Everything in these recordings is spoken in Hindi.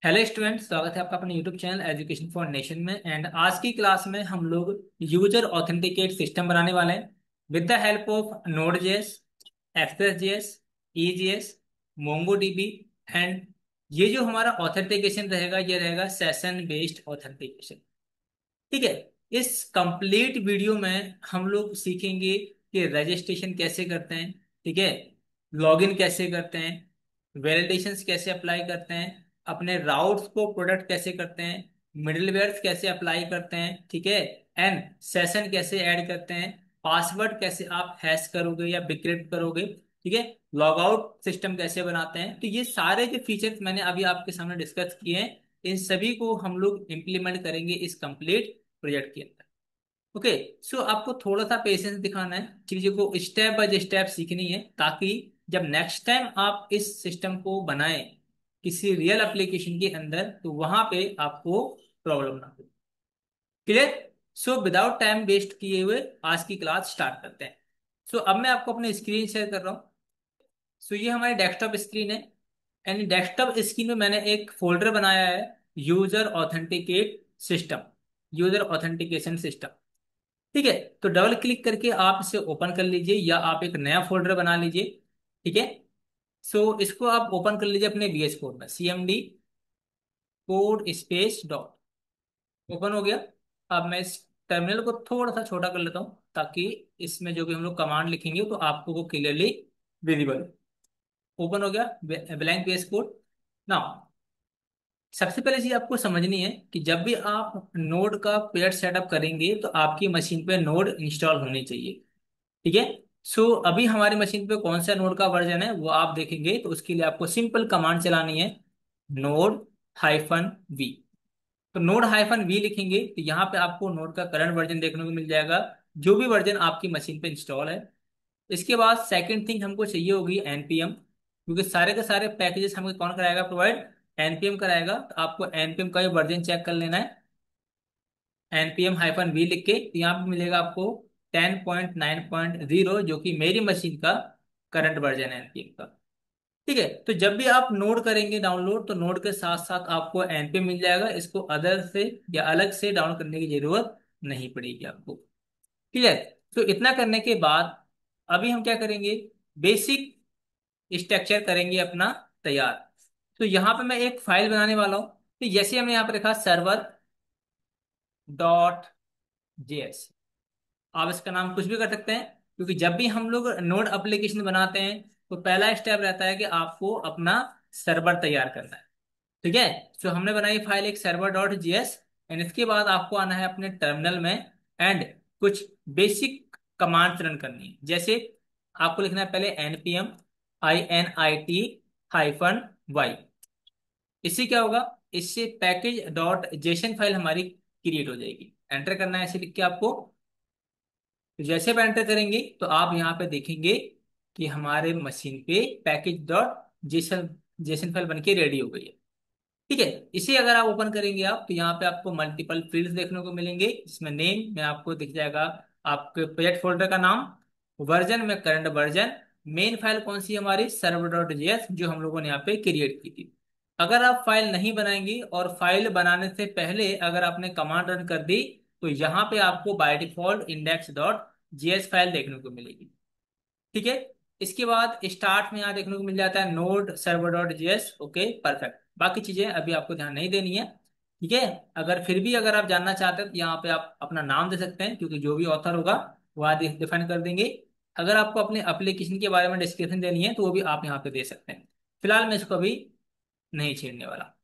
हेलो स्टूडेंट, स्वागत है आपका अपने YouTube channel education for nation में। एंड आज की क्लास में हम लोग यूजर ऑथेंटिकेट सिस्टम बनाने वाले हैं with the help of node JS, express JS, E JS, Mongo dB. And ये जो हमारा ऑथेंटिकेशन रहेगा ये रहेगा सेशन बेस्ड ऑथेंटिकेशन। ठीक है। इस कंप्लीट वीडियो में हम लोग सीखेंगे कि रजिस्ट्रेशन कैसे करते हैं। ठीक है। लॉगिन कैसे करते हैं, वैलिडेशंस कैसे अप्लाई करते हैं, अपने राउट्स को प्रोडक्ट कैसे करते हैं, मिडलवेयर्स कैसे अप्लाई करते हैं। ठीक है। एंड सेशन कैसे ऐड करते हैं, पासवर्ड कैसे आप हैश करोगे या डिक्रिप्ट करोगे। ठीक है। लॉग आउट सिस्टम कैसे बनाते हैं। तो ये सारे जो फीचर्स मैंने अभी आपके सामने डिस्कस किए हैं, इन सभी को हम लोग इम्प्लीमेंट करेंगे इस कंप्लीट प्रोजेक्ट के अंदर। ओके। सो आपको थोड़ा सा पेशेंस दिखाना है, चीजों को स्टेप बाय स्टेप सीखनी है, ताकि जब नेक्स्ट टाइम आप इस सिस्टम को बनाएं किसी रियल एप्लीकेशन के अंदर तो वहां पे आपको प्रॉब्लम ना हो। Clear. So without time waste किए हुए आज की क्लास स्टार्ट करते हैं। सो अब मैं आपको अपनी स्क्रीन शेयर कर रहा हूँ। सो ये हमारी डेस्कटॉप स्क्रीन है। एंड डेस्कटॉप स्क्रीन में मैंने एक फोल्डर बनाया है, user authenticate system, user authentication system. ठीक है। तो डबल क्लिक करके आप इसे ओपन कर लीजिए या आप एक नया फोल्डर बना लीजिए। ठीक है। सो इसको आप ओपन कर लीजिए अपने VS कोड में, CMD code space dot. Open हो गया। अब मैं इस टर्मिनल को थोड़ा सा छोटा कर लेता हूँ, ताकि इसमें जो भी हम लोग कमांड लिखेंगे तो आपको वो क्लियरली विजिबल। ओपन हो गया ब्लैंक VS कोड। नाउ सबसे पहले चीज आपको समझनी है कि जब भी आप नोड का पेयर सेटअप करेंगे तो आपकी मशीन पे नोड इंस्टॉल होनी चाहिए। ठीक है। सो अभी हमारी मशीन पे कौन सा नोड का वर्जन है वो आप देखेंगे, तो उसके लिए आपको सिंपल कमांड चलानी है, नोड -V। तो नोड -V लिखेंगे तो यहाँ पे आपको नोड का करंट वर्जन देखने को मिल जाएगा, जो भी वर्जन आपकी मशीन पे इंस्टॉल है। इसके बाद सेकंड थिंग हमको चाहिए होगी npm, क्योंकि सारे के सारे पैकेजेस हमें कौन कराएगा प्रोवाइड, npm कराएगा। तो आपको npm का भी वर्जन चेक कर लेना है, npm-v लिख के। तो यहाँ पे मिलेगा आपको 10.9.0, जो कि मेरी मशीन का करंट वर्जन है npm का। ठीक है। तो जब भी आप नोड करेंगे डाउनलोड, तो नोड के साथ साथ आपको npm मिल जाएगा, इसको अदर से या अलग से डाउनलोड करने की जरूरत नहीं पड़ेगी आपको। क्लियर। तो इतना करने के बाद अभी हम क्या करेंगे, बेसिक स्ट्रक्चर करेंगे अपना तैयार। तो यहाँ पे मैं एक फाइल बनाने वाला हूँ। तो जैसे हमने यहाँ पे रखा server.js, आप इसका नाम कुछ भी कर सकते हैं, क्योंकि जब भी हम लोग नोड एप्लीकेशन बनाते हैं तो पहला स्टेप रहता है कि आपको अपना सर्वर तैयार करना है। ठीक है। तो हमने बनाई फाइल एक server.js। एंड इसके बाद आपको आना है अपने टर्मिनल में एंड कुछ बेसिक कमांड्स रन करनी है। जैसे आपको लिखना है पहले npm -y। इससे क्या होगा, इससे पैकेज डॉट जेसन फाइल हमारी क्रिएट हो जाएगी। एंटर करना है ऐसे लिख के आपको। तो जैसे आप एंटर करेंगे तो आप यहाँ पे देखेंगे कि हमारे मशीन पे package dot JSON JSON file बनके रेडी हो गई है। ठीक है। इसे अगर आप ओपन करेंगे आप, तो यहाँ पे आपको मल्टीपल फील्ड्स देखने को मिलेंगे। इसमें नेम में आपको दिख जाएगा आपके प्रोजेक्ट फोल्डर का नाम, वर्जन में करंट वर्जन, मेन फाइल कौन सी है हमारी server.js जो हम लोगों ने यहाँ पे क्रिएट की थी। अगर आप फाइल नहीं बनाएंगे और फाइल बनाने से पहले अगर आपने कमांड रन कर दी, तो यहाँ पे आपको बाय डिफॉल्ट index.js फाइल देखने को मिलेगी। ठीक है। इसके बाद स्टार्ट में यहाँ देखने को मिल जाता है नोड server.js। Okay, perfect. बाकी चीजें अभी आपको ध्यान नहीं देनी है। ठीक है। अगर फिर भी अगर आप जानना चाहते हैं तो यहाँ पे आप अपना नाम दे सकते हैं, क्योंकि जो भी ऑथर होगा वह डिफाइन कर देंगे। अगर आपको अपने एप्लीकेशन के बारे में डिस्क्रिप्शन देनी है तो वो भी आप यहाँ पे दे सकते हैं। फिलहाल मैं इसको अभी नहीं छेड़ने वाला।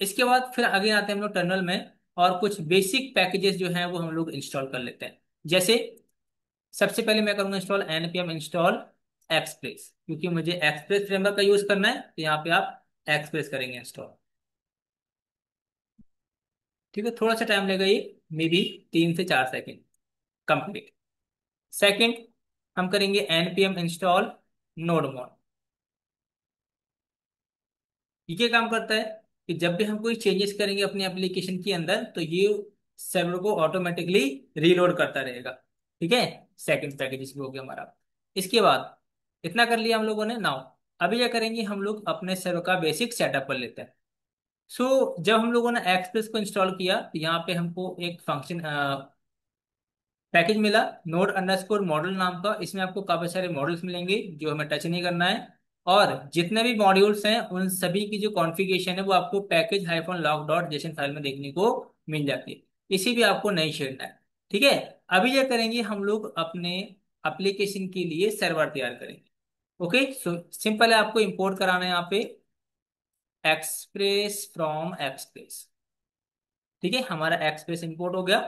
इसके बाद फिर आगे आते हैं हम लोग टर्मिनल में, और कुछ बेसिक पैकेजेस जो हैं वो हम लोग इंस्टॉल कर लेते हैं। जैसे सबसे पहले मैं करूंगा इंस्टॉल npm इंस्टॉल एक्सप्रेस, क्योंकि मुझे एक्सप्रेस फ्रेमवर्क का यूज करना है, तो यहाँ पे आप एक्सप्रेस करेंगे इंस्टॉल। ठीक है। थोड़ा सा टाइम लगेगा ये, मे बी 3 से 4 सेकेंड कंप्लीट। सेकेंड, हम करेंगे npm इंस्टॉल नोडमोड। ये क्या काम करता है कि जब भी हम कोई चेंजेस करेंगे अपनी एप्लीकेशन के अंदर, तो ये सर्वर को ऑटोमेटिकली रीलोड करता रहेगा। ठीक है। सेकंड पैकेज इसमें हो गया हमारा। इसके बाद इतना कर लिया हम लोगों ने। नाउ अभी क्या करेंगे, हम लोग अपने सर्वर का बेसिक सेटअप कर लेते हैं। जब हम लोगों ने एक्सप्रेस को इंस्टॉल किया तो यहाँ पे हमको एक फंक्शन पैकेज मिला, नोड अंडरस्कोर मॉडल नाम का। इसमें आपको काफी सारे मॉडल्स मिलेंगे जो हमें टच नहीं करना है, और जितने भी मॉड्यूल्स हैं उन सभी की जो कॉन्फ़िगरेशन है वो आपको package hyphen log dot JSON file में देखने को मिल जाती है। इसी भी आपको नहीं छेड़ना है। ठीक है। अभी क्या करेंगे हम लोग, अपने एप्लीकेशन के लिए सर्वर तैयार करेंगे। ओके, सो सिंपल है, आपको इंपोर्ट कराना है यहाँ पे एक्सप्रेस फ्रॉम एक्सप्रेस। ठीक है, हमारा एक्सप्रेस इंपोर्ट हो गया।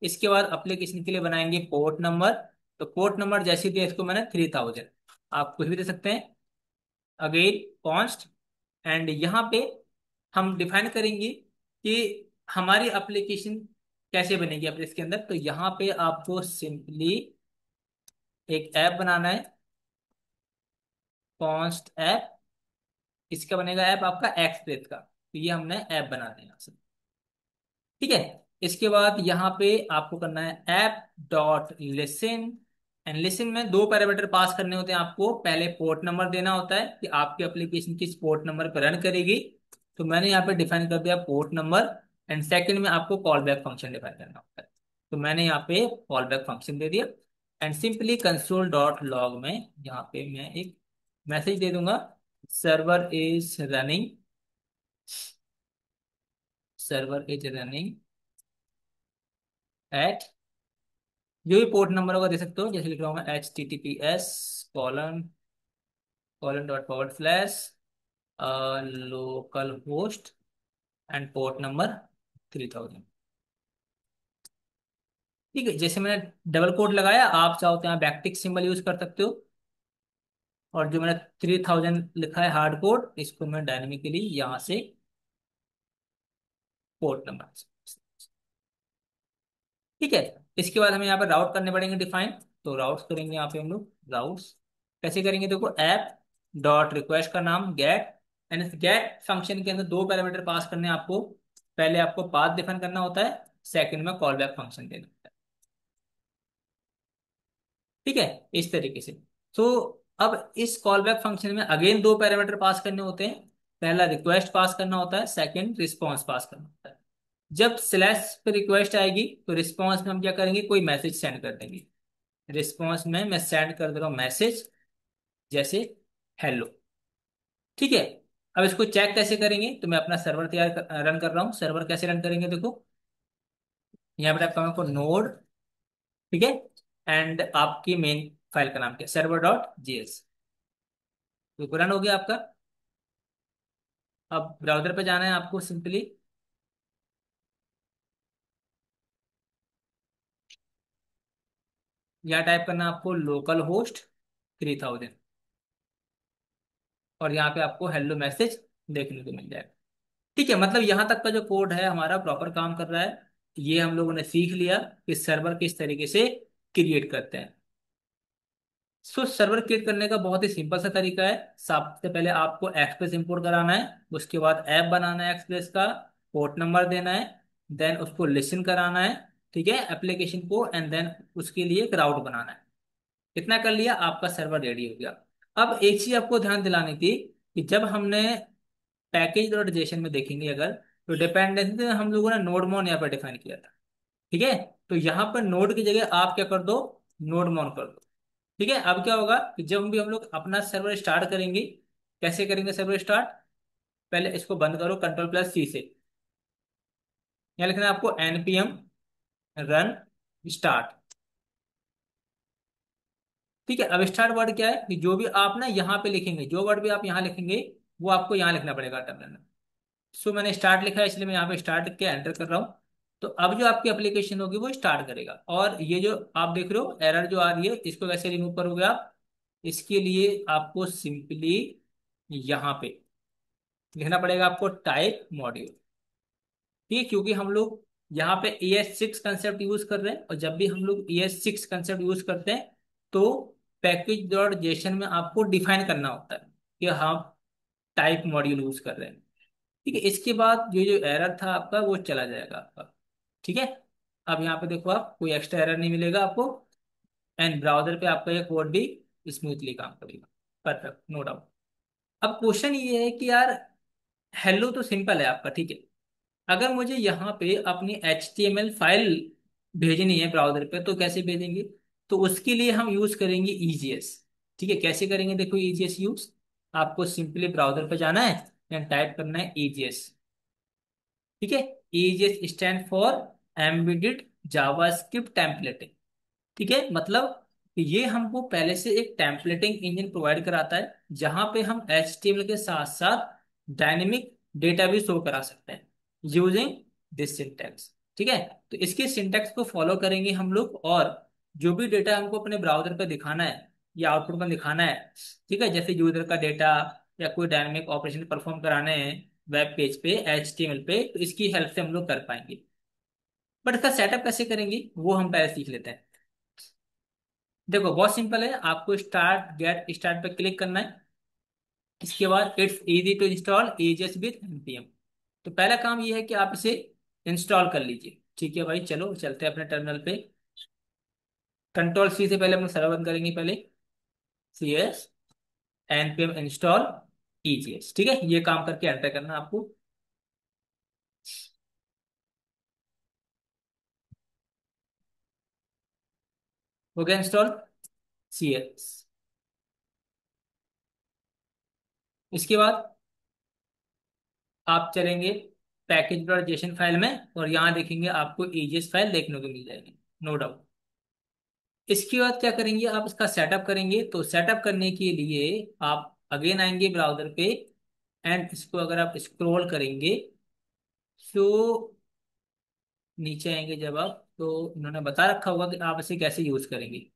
इसके बाद एप्लीकेशन के लिए बनाएंगे पोर्ट नंबर। तो पोर्ट नंबर जैसे दिया इसको मैंने 3000, आप कुछ भी दे सकते हैं। अगेन कॉन्स्ट, एंड यहाँ पे हम डिफाइन करेंगे कि हमारी एप्लीकेशन कैसे बनेगी अब इसके अंदर। तो यहाँ पे आपको सिंपली एक ऐप बनाना है, कॉन्स्ट ऐप। इसका बनेगा ऐप आपका एक्सप्रेस का, तो ये हमने ऐप बना दिया। ठीक है। इसके बाद यहाँ पे आपको करना है app dot listen, and listen में दो पैरामीटर पास करने होते हैं आपको। पहले पोर्ट नंबर देना होता है कि आपकी एप्लीकेशन किस पोर्ट नंबर पर रन करेगी, तो मैंने यहाँ पे डिफाइन कर दिया पोर्ट नंबर। एंड सेकंड में आपको कॉल बैक फंक्शन डिफाइन करना होता है, तो मैंने यहाँ पे कॉल बैक फंक्शन दे दिया। And simply console dot log में यहाँ पे मैं एक मैसेज दे दूंगा, server is running, server is running at, जो भी पोर्ट नंबर होगा दे सकते हो। जैसे लिख रहा हूँ मैं HTTPS colon colon dot forward slash local host and port number 3000। ठीक है, जैसे मैंने डबल कोट लगाया, आप चाहो तो यहाँ बैकटिक सिंबल यूज कर सकते हो। और जो मैंने 3000 लिखा है हार्ड कोड, इसको मैं डायनेमिकली यहाँ से पोर्ट नंबर। ठीक है। इसके बाद हमें यहाँ पर राउट करने पड़ेंगे डिफाइन। तो राउट्स करेंगे यहाँ पे हम लोग। राउट्स कैसे करेंगे, देखो ऐप डॉट रिक्वेस्ट का नाम गेट, एंड इस गेट फंक्शन के अंदर दो पैरामीटर पास करने हैं आपको। पहले आपको पाथ डिफाइन करना होता है, सेकंड में कॉल बैक फंक्शन देना होता है। ठीक है, इस तरीके से। तो अब इस कॉल बैक फंक्शन में अगेन दो पैरामीटर पास करने होते हैं। पहला रिक्वेस्ट पास करना होता है, सेकंड रिस्पॉन्स पास करना होता है। जब स्लैश पे रिक्वेस्ट आएगी तो रिस्पॉन्स में हम क्या करेंगे, कोई मैसेज सेंड कर देंगे। रिस्पॉन्स में मैं सेंड कर दे रहा हूँ मैसेज, जैसे हेलो। ठीक है। अब इसको चेक कैसे करेंगे, तो मैं अपना सर्वर रन कर रहा हूँ। सर्वर कैसे रन करेंगे, देखो यहाँ पर आपका आपको नोड, ठीक है, एंड आपकी मेन फाइल का नाम क्या, सर्वर डॉट जीएस। तो रन हो गया आपका। अब ब्राउजर पे जाना है आपको, सिंपली यहाँ टाइप करना है आपको लोकल होस्ट 3000, और यहाँ पे आपको हेलो मैसेज देखने को मिल जाएगा। ठीक है, मतलब यहाँ तक का जो कोड है हमारा प्रॉपर काम कर रहा है। ये हम लोगों ने सीख लिया कि सर्वर किस तरीके से क्रिएट करते हैं। सर्वर क्रिएट करने का बहुत ही सिंपल सा तरीका है। सबसे पहले आपको एक्सप्रेस इंपोर्ट कराना है, उसके बाद ऐप बनाना है एक्सप्रेस का, पोर्ट नंबर देना है, देन उसको लिसन कराना है, ठीक है, एप्लीकेशन को, एंड देन उसके लिए एक राउट बनाना है। इतना कर लिया, आपका सर्वर रेडी हो गया। अब एक चीज आपको ध्यान दिलानी थी कि जब हमने पैकेज डॉट जेसन में देखेंगे अगर, तो डिपेंडेंसी हम लोगों ने नोड मोन यहाँ पर डिफाइन किया था। ठीक है, तो यहाँ पर नोड की जगह आप क्या कर दो, नोड मोन कर दो। ठीक है, अब क्या होगा कि जब भी हम लोग अपना सर्वर स्टार्ट करेंगे, कैसे करेंगे सर्वर स्टार्ट, पहले इसको बंद करो कंट्रोल+C से। यहाँ लिखना है आपको npm रन स्टार्ट। ठीक है, अब स्टार्ट वर्ड क्या है कि जो भी आप ना यहाँ पे लिखेंगे, जो वर्ड भी आप यहाँ लिखेंगे वो आपको यहाँ लिखना पड़ेगा टर्मिनल में। मैंने स्टार्ट लिखा है, इसलिए मैं यहाँ पे स्टार्ट के एंटर कर रहा हूँ। तो अब जो आपकी एप्लीकेशन होगी वो स्टार्ट करेगा। और ये जो आप देख रहे हो एरर जो आ रही है, इसको कैसे रिमूव करोगे आप, इसके लिए आपको सिंपली यहाँ पे लिखना पड़ेगा आपको टाइप मॉड्यूल। ठीक है, क्योंकि हम लोग यहाँ पे ES6 कंसेप्ट यूज कर रहे हैं, और जब भी हम लोग ES6 कंसेप्ट यूज करते हैं तो पैकेज डॉट जेसन में आपको डिफाइन करना होता है कि हम टाइप मॉड्यूल यूज कर रहे हैं। ठीक है, इसके बाद जो जो एरर था आपका वो चला जाएगा आपका। ठीक है, अब यहाँ पे देखो आप, कोई एक्स्ट्रा एरर नहीं मिलेगा आपको, एंड ब्राउजर पे आपका ये कोड भी स्मूथली काम करेगा। Perfect, no doubt. अब क्वेश्चन ये है कि यार हेलो तो सिंपल है आपका, ठीक है। अगर मुझे यहाँ पे अपनी HTML फाइल भेजनी है ब्राउजर पे, तो कैसे भेजेंगे? तो उसके लिए हम यूज करेंगे EJS। ठीक है, कैसे करेंगे? देखो EJS यूज, आपको सिंपली ब्राउजर पे जाना है एंड टाइप करना है EJS। ठीक है, EJS stand for embedded JavaScript templating. ठीक है, मतलब ये हमको पहले से एक टेम्पलेटिंग इंजन प्रोवाइड कराता है, जहां पे हम HTML के साथ साथ डायनेमिक डेटा भी शो करा सकते हैं यूजिंग दिस सिंटैक्स। ठीक है, तो इसके सिंटैक्स को फॉलो करेंगे हम लोग, और जो भी डेटा हमको अपने ब्राउजर पे दिखाना है या आउटपुट में दिखाना है, ठीक है, जैसे यूजर का डेटा या कोई डायनेमिक ऑपरेशन परफॉर्म कराने हैं वेब पेज पे HTML पे, तो इसकी हेल्प से हम लोग कर पाएंगे। बट इसका सेटअप कैसे करेंगे वो हम पहले सीख लेते हैं। देखो बहुत सिंपल है, आपको स्टार्ट गेट स्टार्ट पे क्लिक करना है। इसके बाद it's easy to install ages with npm। तो पहला काम ये है कि आप इसे इंस्टॉल कर लीजिए। ठीक है भाई, चलो चलते हैं अपने टर्मिनल पे। कंट्रोल C से पहले हम सर्वर बंद करेंगे पहले। CS npm install EJS। ठीक है, ये काम करके एंटर करना है आपको। हो गया इंस्टॉल CS। इसके बाद आप चलेंगे पैकेज डॉट जेसन फाइल में, और यहाँ देखेंगे आपको EJS फाइल देखने को मिल जाएगी, नो डाउट। इसके बाद क्या करेंगे, आप इसका सेटअप करेंगे। तो सेटअप करने के लिए आप अगेन आएंगे ब्राउजर पे, एंड इसको अगर आप स्क्रॉल करेंगे तो नीचे आएंगे जब आप, तो उन्होंने बता रखा होगा कि आप इसे कैसे यूज करेंगे।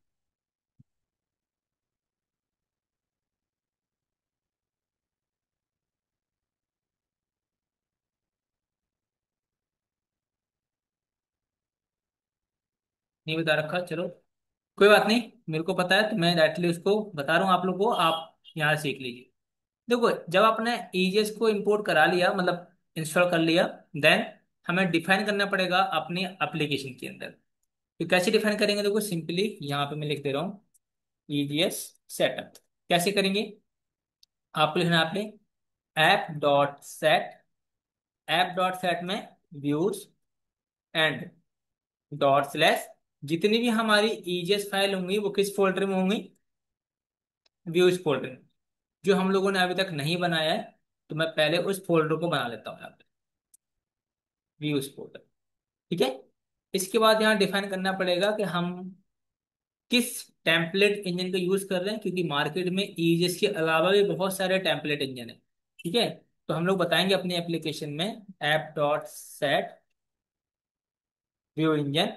नहीं बता रखा, चलो कोई बात नहीं, मेरे को पता है तो मैं डायरेक्टली उसको बता रहा हूँ आप लोग को, आप यहाँ सीख लीजिए। देखो जब आपने EJS को इंपोर्ट करा लिया, मतलब इंस्टॉल कर लिया, देन हमें डिफाइन करना पड़ेगा अपने एप्लीकेशन के अंदर। तो कैसे डिफाइन करेंगे? देखो सिंपली यहाँ पे मैं लिख दे रहा हूँ EJS सेटअप। कैसे करेंगे? आपको लिखना है आपने ऐप डॉट सेट में व्यूज एंड डॉट स्लैश, जितनी भी हमारी EJS फाइल होंगी वो किस फोल्डर में होंगी? व्यूज फोल्डर में। जो हम लोगों ने अभी तक नहीं बनाया है, तो मैं पहले उस फोल्डर को बना लेता हूँ यहाँ पे, व्यूज फोल्डर। ठीक है, इसके बाद यहाँ डिफाइन करना पड़ेगा कि हम किस टेम्पलेट इंजन का यूज कर रहे हैं, क्योंकि मार्केट में EJS के अलावा भी बहुत सारे टेम्पलेट इंजन है। ठीक है, तो हम लोग बताएंगे अपनी एप्लीकेशन में app dot set view engine,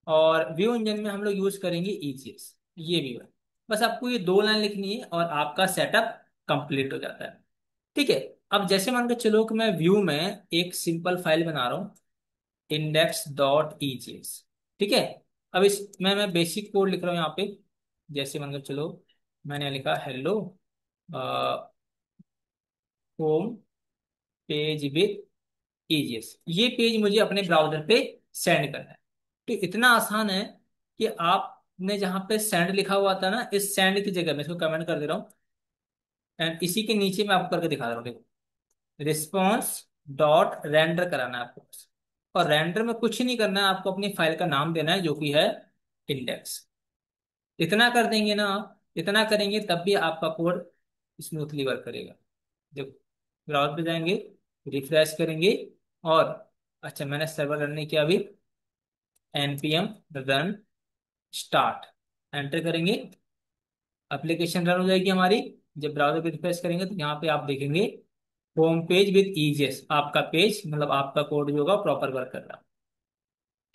और व्यू इंजन में हम लोग यूज करेंगे EJS। ये भी है, बस आपको ये दो लाइन लिखनी है और आपका सेटअप कंप्लीट हो जाता है। ठीक है, अब जैसे मान के चलो कि मैं व्यू में एक सिंपल फाइल बना रहा हूँ, index.EJS। ठीक है, अब इसमें मैं बेसिक कोड लिख रहा हूँ यहाँ पे। जैसे मान के चलो मैंने लिखा hello home page with EJS, ये पेज मुझे अपने ब्राउजर पे सेंड करना है। तो इतना आसान है कि आपने जहाँ पे सेंड लिखा हुआ था ना, इस सेंड की जगह मैं इसको कमेंट कर दे रहा हूँ, एंड इसी के नीचे मैं आपको करके दिखा रहा हूँ, देखो रिस्पॉन्स डॉट रेंडर कराना है आपको बस। और रेंडर में कुछ नहीं करना है, आपको अपनी फाइल का नाम देना है जो कि है इंडेक्स। इतना कर देंगे ना आप, इतना करेंगे तब भी आपका कोड स्मूथली वर्क करेगा। देखो ब्राउज़र पे जाएंगे, रिफ्रेश करेंगे, और अच्छा मैंने सर्वर रन नहीं किया अभी, npm रन स्टार्ट एंटर करेंगे, एप्लीकेशन रन हो जाएगी हमारी। जब ब्राउजर पे रिफ्रेश करेंगे तो यहाँ पे आप देखेंगे होम पेज विद EJS, आपका पेज मतलब आपका कोड जो होगा प्रॉपर वर्क कर रहा है।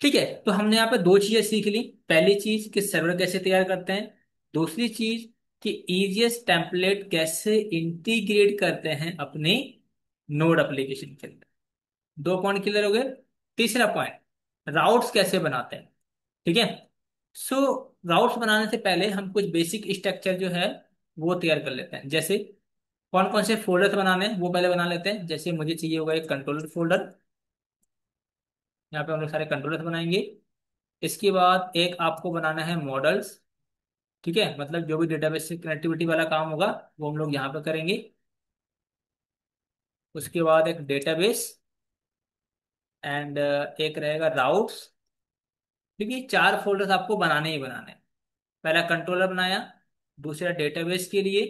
ठीक है, तो हमने यहाँ पे दो चीजें सीख ली। पहली चीज कि सर्वर कैसे तैयार करते हैं, दूसरी चीज कि EJS टेम्पलेट कैसे इंटीग्रेट करते हैं अपने नोड एप्लीकेशन के अंदर। दो पॉइंट क्लियर हो गए। तीसरा पॉइंट, राउट्स कैसे बनाते हैं। ठीक है, सो राउट्स बनाने से पहले हम कुछ बेसिक स्ट्रक्चर जो है वो तैयार कर लेते हैं। जैसे कौन कौन से फोल्डर्स बनाने हैं वो पहले बना लेते हैं। जैसे मुझे चाहिए होगा एक कंट्रोलर फोल्डर, यहाँ पे हम लोग सारे कंट्रोलर्स बनाएंगे। इसके बाद एक आपको बनाना है मॉडल्स। ठीक है, मतलब जो भी डेटाबेस से कनेक्टिविटी वाला काम होगा वो हम लोग यहाँ पे करेंगे। उसके बाद एक डेटाबेस एंड एक रहेगा राउट्स। ठीक है, चार फोल्डर्स आपको बनाने ही बनाने हैं। पहला कंट्रोलर बनाया, दूसरा डेटाबेस के लिए,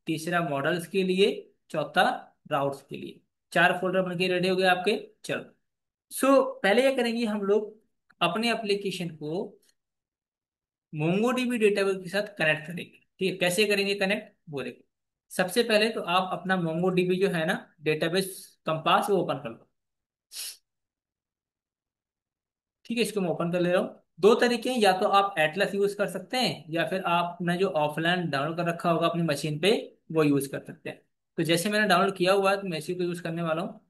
तीसरा मॉडल्स के लिए, चौथा राउट्स के लिए। चार फोल्डर बन के रेडी हो गए आपके। चलो, पहले क्या करेंगे हम लोग, अपने एप्लीकेशन को मोंगोडीबी डेटाबेस के साथ कनेक्ट करेंगे। ठीक है, कैसे करेंगे कनेक्ट वो देखो। सबसे पहले तो आप अपना मोंगोडीबी जो है ना, डेटाबेस कंपास, वो ओपन कर लो। ठीक है, इसको मैं ओपन कर ले रहा हूँ। दो तरीके हैं, या तो आप एटलस यूज कर सकते हैं, या फिर आपने जो ऑफलाइन डाउनलोड कर रखा होगा अपनी मशीन पे, वो यूज कर सकते हैं। तो जैसे मैंने डाउनलोड किया हुआ है तो मैं इसी को यूज करने वाला हूँ।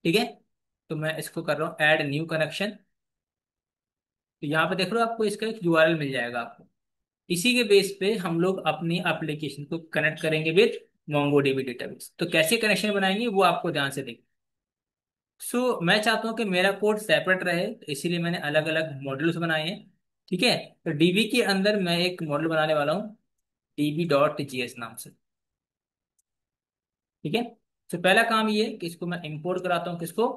ठीक है, तो मैं इसको कर रहा हूँ ऐड न्यू कनेक्शन। तो यहाँ पे देख लो, आपको इसका एक यूआरएल मिल जाएगा आपको। इसी के बेस पे हम लोग अपनी एप्लीकेशन को कनेक्ट करेंगे विद मोंगोडीबी डेटाबेस। तो कैसे कनेक्शन बनाएंगे वो आपको ध्यान से देखिए। मैं चाहता हूँ कि मेरा कोड सेपरेट रहे, तो इसीलिए मैंने अलग अलग मॉड्यूल्स बनाए हैं। ठीक है, तो डीबी के अंदर मैं एक मॉड्यूल बनाने वाला हूँ, db.js नाम से। ठीक है, तो पहला काम ये है कि इसको मैं इंपोर्ट कराता हूँ, किसको,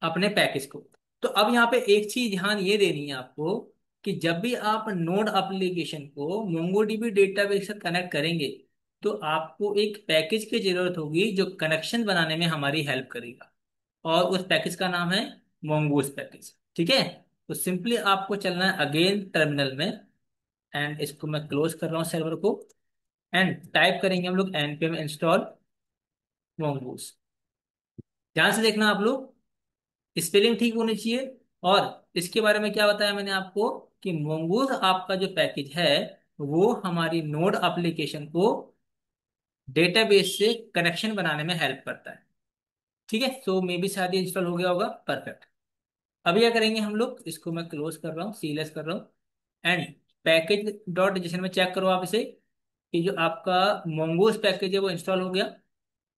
अपने पैकेज को। तो अब यहाँ पे एक चीज ध्यान ये देनी है आपको, कि जब भी आप नोड एप्लीकेशन को मोंगोडीबी डेटाबेस से कनेक्ट करेंगे, तो आपको एक पैकेज की जरूरत होगी जो कनेक्शन बनाने में हमारी हेल्प करेगा। और उस पैकेज का नाम है मोंगूस पैकेज। ठीक है, तो सिंपली आपको चलना है अगेन टर्मिनल में, एंड इसको मैं क्लोज कर रहा हूँ सर्वर को। एंड टाइप करेंगे हम लोग npm इंस्टॉल मोंगूस। ध्यान से देखना आप लोग, स्पेलिंग ठीक होनी चाहिए। और इसके बारे में क्या बताया मैंने आपको, कि मोंगूस आपका जो पैकेज है, वो हमारी नोड एप्लीकेशन को डेटाबेस से कनेक्शन बनाने में हेल्प करता है। ठीक है, सो मे बी शायद इंस्टॉल हो गया होगा, परफेक्ट। अभी क्या करेंगे हम लोग, इसको मैं क्लोज कर रहा हूँ, सीलेस कर रहा हूँ। एंड पैकेज डॉट जेसन में चेक करो आप इसे, कि जो आपका मोंगोस पैकेज है वो इंस्टॉल हो गया।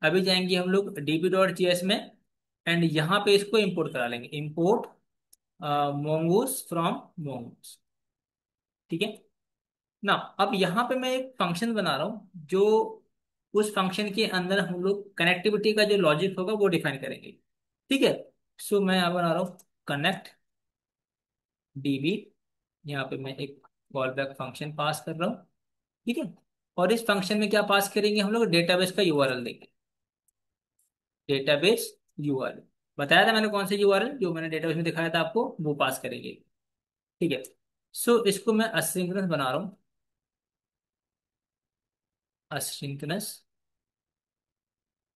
अभी जाएंगे हम लोग db.js में, एंड यहाँ पे इसको इंपोर्ट करा लेंगे, इंपोर्ट मोंगोस फ्रॉम मोंगोस। ठीक है ना। अब यहाँ पे मैं एक फंक्शन बना रहा हूँ, जो उस फंक्शन के अंदर हम लोग कनेक्टिविटी का जो लॉजिक होगा वो डिफाइन करेंगे। ठीक है, मैं यहाँ बना रहा हूँ कनेक्ट db। यहाँ पे मैं एक कॉल बैक फंक्शन पास कर रहा हूँ। ठीक है, और इस फंक्शन में क्या पास करेंगे हम लोग, डेटाबेस का यूआरएल देंगे। डेटाबेस यूआरएल बताया था मैंने, कौन सा यूआरएल जो मैंने डेटाबेस में दिखाया था आपको, वो पास करेंगे। ठीक है, इसको मैं असिंक्रोनस बना रहा हूँ, असिंक्रोनस।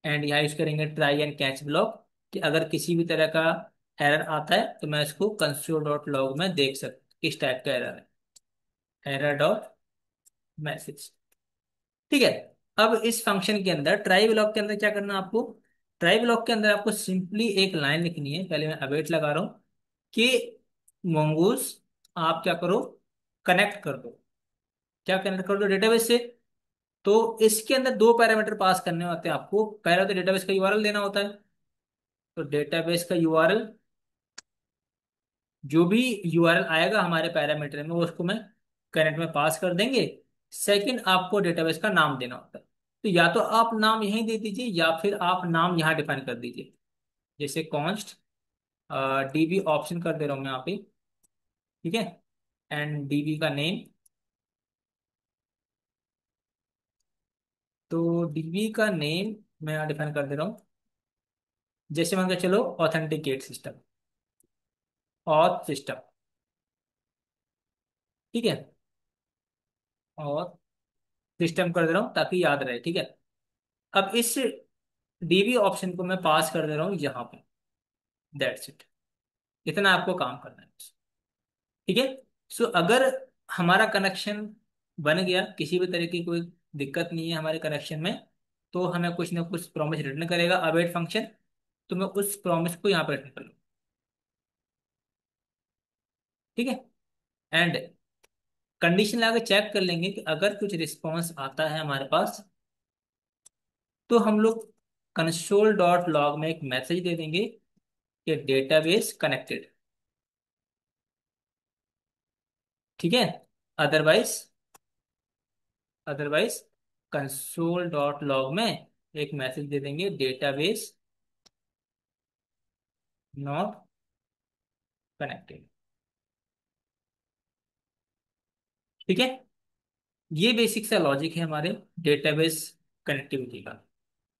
एंड यहाँ यूज करेंगे ट्राई एंड कैच ब्लॉक, कि अगर किसी भी तरह का एरर आता है तो मैं इसको कंसोल डॉट लॉग में देख सकता किस टाइप का एरर है, एरर डॉट मैसेज। ठीक है, अब इस फंक्शन के अंदर ट्राई ब्लॉक के अंदर क्या करना है आपको, ट्राई ब्लॉक के अंदर आपको सिंपली एक लाइन लिखनी है। पहले मैं अवेट लगा रहा हूँ, कि मोंगूस आप क्या करो, कनेक्ट कर दो। क्या कनेक्ट कर दो, डेटाबेस से। तो इसके अंदर दो पैरामीटर पास करने होते हैं आपको। पहला तो डेटाबेस का यूआरएल देना होता है, तो डेटाबेस का यूआरएल, जो भी यूआरएल आएगा हमारे पैरामीटर में, वो उसको मैं कनेक्ट में पास कर देंगे। सेकंड, आपको डेटाबेस का नाम देना होता है। तो या तो आप नाम यहीं दे दीजिए, या फिर आप नाम यहाँ डिफाइन कर दीजिए। जैसे कॉन्स्ट डीबी ऑप्शन कर दे रहा हूँ मैं यहाँ पे। ठीक है, एंड डीबी का नेम, तो डीबी का नेम मैं यहाँ डिफाइन कर दे रहा हूँ। जैसे मान के चलो ऑथेंटिकेट सिस्टम, ऑथ सिस्टम। ठीक है, और सिस्टम कर दे रहा हूँ ताकि याद रहे। ठीक है, अब इस डीबी ऑप्शन को मैं पास कर दे रहा हूँ यहाँ पे। दैट्स इट, इतना आपको काम करना है बस। ठीक है, अगर हमारा कनेक्शन बन गया, किसी भी तरह की कोई दिक्कत नहीं है हमारे कनेक्शन में, तो हमें कुछ ना कुछ प्रॉमिस रिटर्न करेगा अवेट फंक्शन। तो मैं उस प्रॉमिस को यहाँ पे रिटर्न कर लूँ। ठीक है, एंड कंडीशन लगा के चेक कर लेंगे कि अगर कुछ रिस्पॉन्स आता है हमारे पास, तो हम लोग कंसोल डॉट लॉग में एक मैसेज दे देंगे कि डेटाबेस कनेक्टेड। ठीक है, अदरवाइज, कंसोल डॉट लॉग में एक मैसेज दे देंगे, डेटाबेस नॉट कनेक्टेड। ठीक है, ये बेसिक सा लॉजिक है हमारे डेटाबेस कनेक्टिविटी का।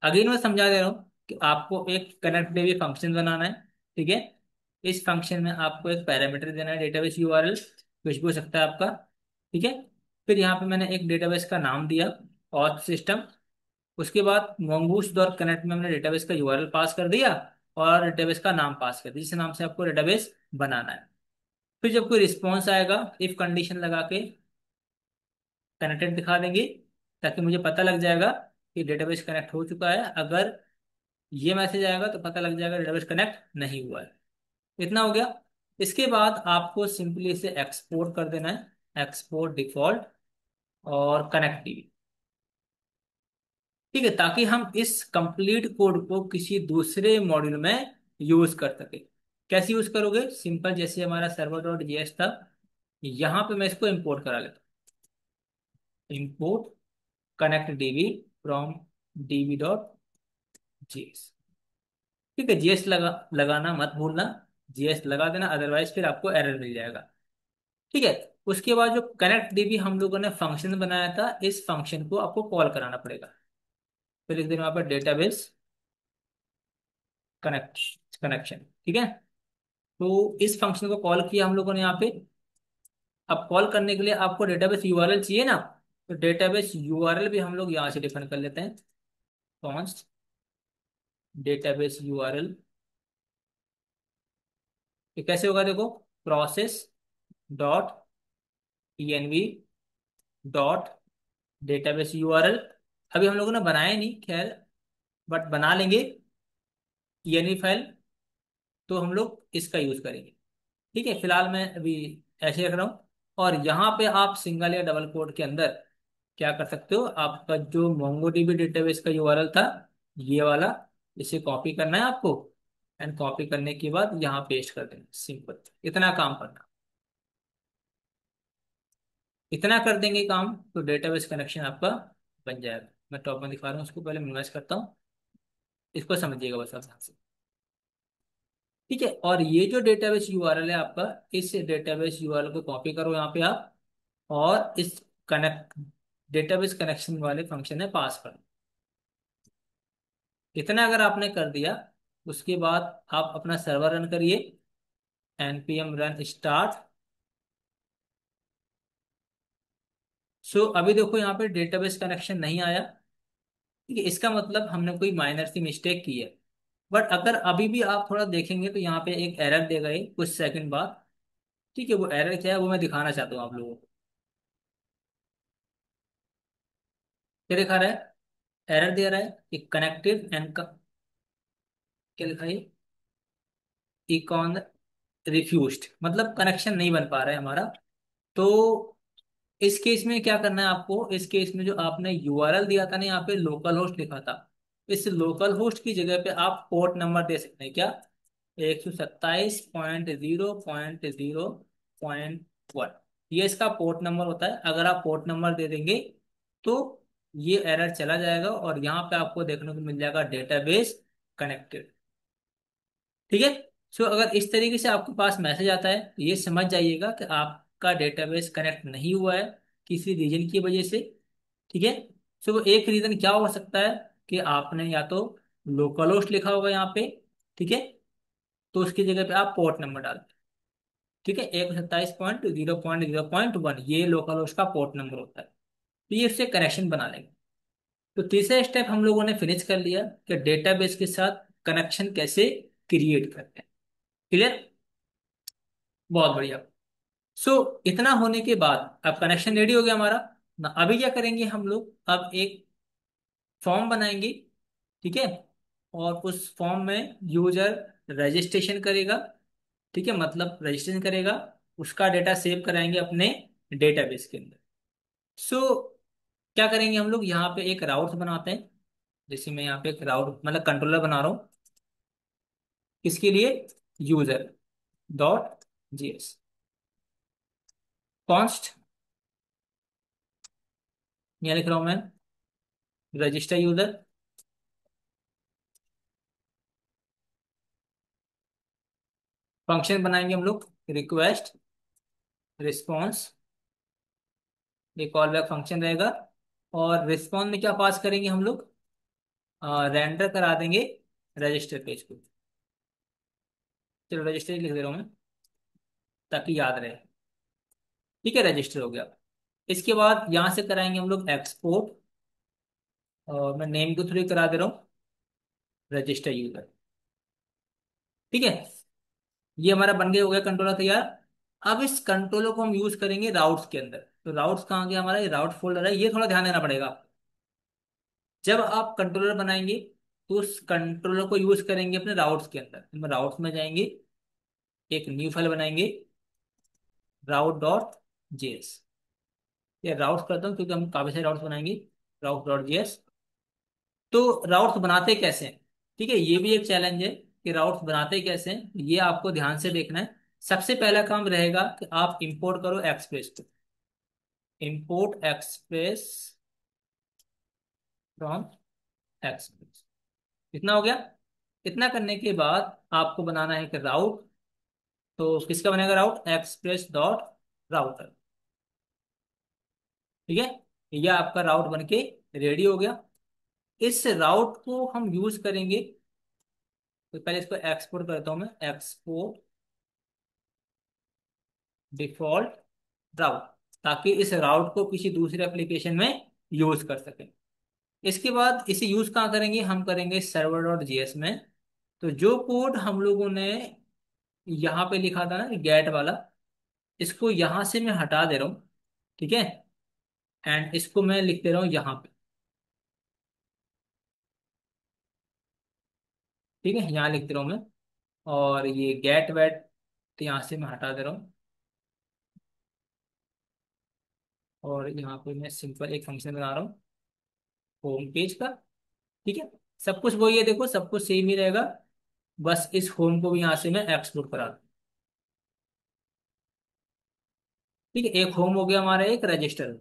अगेन मैं समझा दे रहा हूँ कि आपको एक कनेक्ट डेबी फंक्शन बनाना है। ठीक है, इस फंक्शन में आपको एक पैरामीटर देना है, डेटाबेस यूआरएल कुछ भी हो सकता है आपका। ठीक है, फिर यहाँ पे मैंने एक डेटाबेस का नाम दिया, ऑथ सिस्टम। उसके बाद mongoose डॉट कनेक्ट में हमने डेटाबेस का यूआरएल पास कर दिया और डेटाबेस का नाम पास कर दिया, जिस नाम से आपको डेटाबेस बनाना है। फिर जब कोई रिस्पॉन्स आएगा, इफ कंडीशन लगा के कनेक्टेड दिखा देंगे, ताकि मुझे पता लग जाएगा कि डेटाबेस कनेक्ट हो चुका है। अगर ये मैसेज आएगा तो पता लग जाएगा डेटाबेस कनेक्ट नहीं हुआ है। इतना हो गया। इसके बाद आपको सिंपली इसे एक्सपोर्ट कर देना है, एक्सपोर्ट डिफॉल्ट और कनेक्टिव। ठीक है, ताकि हम इस कंप्लीट कोड को किसी दूसरे मॉड्यूल में यूज कर सके। कैसे यूज करोगे? सिंपल, जैसे हमारा सर्वर डॉट जेएस था, यहाँ पे मैं इसको इंपोर्ट करा लेता हूँ। Import connect dB from dB dot JS. ठीक है, जीएस लगाना मत भूलना, जीएस लगा देना, अदरवाइज फिर आपको एरर मिल जाएगा। ठीक है, उसके बाद जो कनेक्ट डीबी हम लोगों ने फंक्शन बनाया था, इस फंक्शन को आपको कॉल कराना पड़ेगा। फिर लिख देना वहां पर डेटाबेस कनेक्ट कनेक्शन। ठीक है, तो इस फंक्शन को कॉल किया हम लोगों ने यहाँ पे। अब कॉल करने के लिए आपको डेटाबेस यूआरएल चाहिए ना, तो डेटाबेस यूआरएल भी हम लोग यहाँ से डिफाइन कर लेते हैं। Const database URL. ये कैसे होगा देखो, process dot env dot database URL. अभी हम लोगों ने बनाया नहीं, खैर, बट बना लेंगे env फाइल, तो हम लोग इसका यूज करेंगे। ठीक है, फिलहाल मैं अभी ऐसे रख रहा हूँ। और यहाँ पे आप सिंगल या डबल कोड के अंदर क्या कर सकते हो, आपका जो मोंगोडीबी डेटाबेस का यूआरएल था, ये वाला, इसे कॉपी करना है आपको। एंड कॉपी करने के बाद यहाँ पेस्ट कर देना, सिंपल इतना काम करना। इतना कर देंगे काम तो डेटाबेस कनेक्शन आपका बन जाएगा। मैं टॉप में दिखा रहा हूँ, उसको पहले मिनिमाइज करता हूँ, इसको समझिएगा बस आप ध्यान से। ठीक है, और ये जो डेटाबेस यूआरएल है आपका, इस डेटाबेस यूआरएल को कॉपी करो यहाँ पे आप, और इस कनेक्ट डेटाबेस कनेक्शन वाले फंक्शन में पास करो। इतना अगर आपने कर दिया, उसके बाद आप अपना सर्वर रन करिए, npm रन स्टार्ट। सो अभी देखो यहाँ पे डेटाबेस कनेक्शन नहीं आया। ठीक है, इसका मतलब हमने कोई माइनर सी मिस्टेक की है। बट अगर अभी भी आप थोड़ा देखेंगे तो यहाँ पे एक एरर देगा ये कुछ सेकंड बाद। ठीक है, वो एरर क्या है वो मैं दिखाना चाहता हूँ आप लोगों को। क्या दिखा रहा है? एरर दे रहा है कि कनेक्टेड एंड का, क्या लिखा है, इकॉन रिफ्यूज्ड, मतलब कनेक्शन नहीं बन पा रहा है हमारा। तो इस केस में क्या करना है आपको, इस केस में जो आपने यूआरएल दिया था ना, यहाँ पे लोकल होस्ट लिखा था, इस लोकल होस्ट की जगह पे आप पोर्ट नंबर दे सकते हैं। क्या? 127.0.0.1। ये इसका पोर्ट नंबर होता है। अगर आप पोर्ट नंबर दे देंगे तो ये एरर चला जाएगा और यहाँ पे आपको देखने को मिल जाएगा डेटाबेस कनेक्टेड। ठीक है, सो अगर इस तरीके से आपके पास मैसेज आता है तो ये समझ जाइएगा कि आपका डेटाबेस कनेक्ट नहीं हुआ है किसी रीजन की वजह से। ठीक है, सो वो एक रीजन क्या हो सकता है कि आपने या तो लोकल होस्ट लिखा होगा यहाँ पे, ठीक है, तो उसकी जगह पे आप पोर्ट नंबर डाल दें। ठीक है, 127.0.0.1 ये लोकल होस्ट का पोर्ट नंबर होता है, तो ये उससे कनेक्शन बना लेंगे। तो तीसरा स्टेप हम लोगों ने फिनिश कर लिया कि डेटाबेस के साथ कनेक्शन कैसे क्रिएट करते हैं। क्लियर? बहुत बढ़िया। सो इतना होने के बाद अब कनेक्शन रेडी हो गया हमारा ना। अभी क्या करेंगे हम लोग, अब एक फॉर्म बनाएंगे। ठीक है, और उस फॉर्म में यूजर रजिस्ट्रेशन करेगा। ठीक है, मतलब रजिस्ट्रेशन करेगा, उसका डेटा सेव कराएंगे अपने डेटाबेस के अंदर। सो क्या करेंगे हम लोग, यहाँ पे एक राउट बनाते हैं। जैसे मैं यहाँ पे एक राउट मतलब कंट्रोलर बना रहा हूँ, किसके लिए? User dot GS. कॉन्स्ट, यहाँ लिख रहा हूँ मैं, रजिस्टर यूजर, फंक्शन बनाएंगे हम लोग रिक्वेस्ट रिस्पॉन्स, ये कॉल बैक फंक्शन रहेगा। और रिस्पॉन्स में क्या पास करेंगे हम लोग, रेंडर करा देंगे रजिस्टर पेज को। चलो रजिस्टर लिख दे रहा हूँ मैं ताकि याद रहे। ठीक है, रजिस्टर हो गया। इसके बाद यहाँ से कराएंगे हम लोग एक्सपोर्ट, और मैं नेम के थ्रू ही करा दे रहा हूँ रजिस्टर यूजर। ठीक है, ये हमारा बन गया, हो गया कंट्रोलर तैयार। अब इस कंट्रोलर को हम यूज करेंगे राउट्स के अंदर। तो राउट्स कहाँ गया हमारा, ये राउट फोल्डर है, ये थोड़ा ध्यान देना पड़ेगा आपको। जब आप कंट्रोलर बनाएंगे तो उस कंट्रोलर को यूज करेंगे अपने राउट्स के अंदर। हम राउट्स में जाएंगे, एक न्यू फाइल बनाएंगे राउट डॉट जेएस। ये राउट्स करता हूँ क्योंकि हम काफी सारे राउट्स बनाएंगे, राउट डॉट जेएस। तो राउट्स बनाते कैसे हैं, ठीक है, ये भी एक चैलेंज है कि राउट्स बनाते कैसे हैं, ये आपको ध्यान से देखना है। सबसे पहला काम रहेगा कि आप इंपोर्ट करो एक्सप्रेस को, इंपोर्ट एक्सप्रेस फ्रॉम एक्सप्रेस। इतना हो गया। इतना करने के बाद आपको बनाना है कि राउट, तो किसका बनेगा राउट, एक्सप्रेस डॉट राउटर। ठीक है, ये आपका राउट बन के रेडी हो गया। इस राउट को हम यूज करेंगे, तो पहले इसको एक्सपोर्ट करता हूं मैं, एक्सपोर्ट डिफॉल्ट राउट, ताकि इस राउट को किसी दूसरे एप्लीकेशन में यूज कर सकें। इसके बाद इसे यूज कहाँ करेंगे, हम करेंगे सर्वर डॉट जेएस में। तो जो कोड हम लोगों ने यहाँ पे लिखा था ना गेट वाला, इसको यहाँ से मैं हटा दे रहा हूँ। ठीक है, एंड इसको मैं लिख दे रहा हूँ यहाँ पे। ठीक है, यहाँ लिख दे रहा हूँ मैं। और ये गेट वेट तो यहाँ से मैं हटा दे रहा हूँ। और यहाँ पे मैं सिंपल एक फंक्शन बना रहा हूँ होम पेज का। ठीक है, सब कुछ वही है, देखो सब कुछ सेम ही रहेगा। बस इस होम को भी यहाँ से मैं एक्सपोर्ट करा दूँ। ठीक है, एक होम हो गया हमारा, एक रजिस्टर।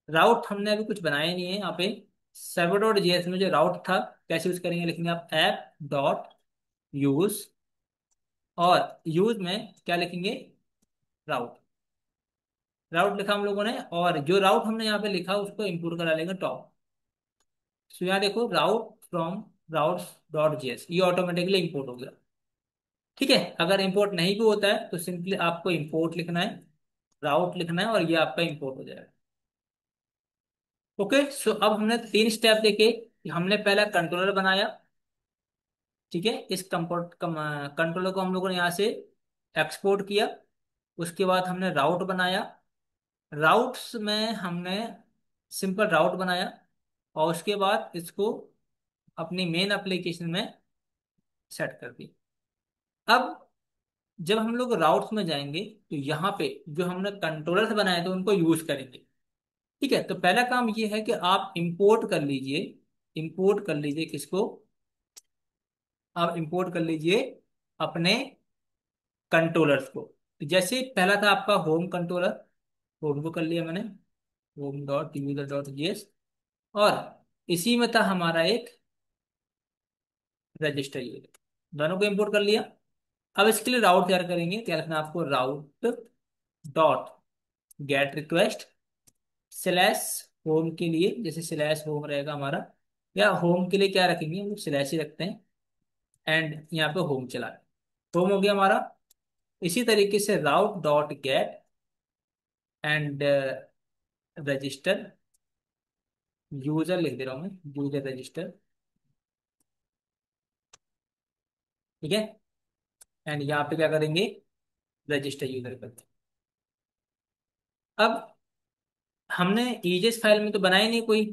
राउट हमने अभी कुछ बनाया नहीं है यहाँ पे। सर्वर डॉट जेएस में जो राउट था, कैसे यूज करेंगे, लिखेंगे आप ऐप डॉट यूज, और यूज में क्या लिखेंगे, राउट। राउट लिखा हम लोगों ने, और जो राउट हमने यहाँ पे लिखा उसको इंपोर्ट करा लेंगे टॉप। तो यहाँ देखो राउट फ्रॉम राउट डॉट जेएस, ये ऑटोमेटिकली इंपोर्ट हो गया। ठीक है, अगर इंपोर्ट नहीं भी होता है तो सिंपली आपको इंपोर्ट लिखना है, राउट लिखना है, और ये आपका इंपोर्ट हो जाएगा। ओके, सो अब हमने तीन स्टेप देखे कि हमने पहला कंट्रोलर बनाया। ठीक है, इस कंट्रोलर को हम लोगों ने यहाँ से एक्सपोर्ट किया। उसके बाद हमने राउट बनाया, राउट्स में हमने सिंपल राउट बनाया, और उसके बाद इसको अपनी मेन एप्लीकेशन में सेट कर दिया। अब जब हम लोग राउट्स में जाएंगे तो यहाँ पे जो हमने कंट्रोलर्स बनाए थे उनको यूज करेंगे। ठीक है, तो पहला काम ये है कि आप इंपोर्ट कर लीजिए, इंपोर्ट कर लीजिए किसको, आप इंपोर्ट कर लीजिए अपने कंट्रोलर्स को। तो जैसे पहला था आपका होम कंट्रोलर, होम को कर लिया मैंने, home dot user dot GS. और इसी में था हमारा एक रजिस्टर यूजर, दोनों को इंपोर्ट कर लिया। अब इसके लिए राउट तैयार करेंगे, क्या रखना है आपको, राउट dot gate request slash home के लिए, जैसे स्लैश होम रहेगा हमारा, या होम के लिए क्या रखेंगे हम लोग, स्लैश ही रखते हैं, एंड यहाँ पे होम चला है। होम हो गया हमारा। इसी तरीके से राउट dot gate and register user लिख दे रहा हूँ मैं, यूजर रजिस्टर। ठीक है, एंड यहाँ पे क्या करेंगे, रजिस्टर यूजर करते हैं। अब हमने ईजेस फाइल में तो बनाई नहीं कोई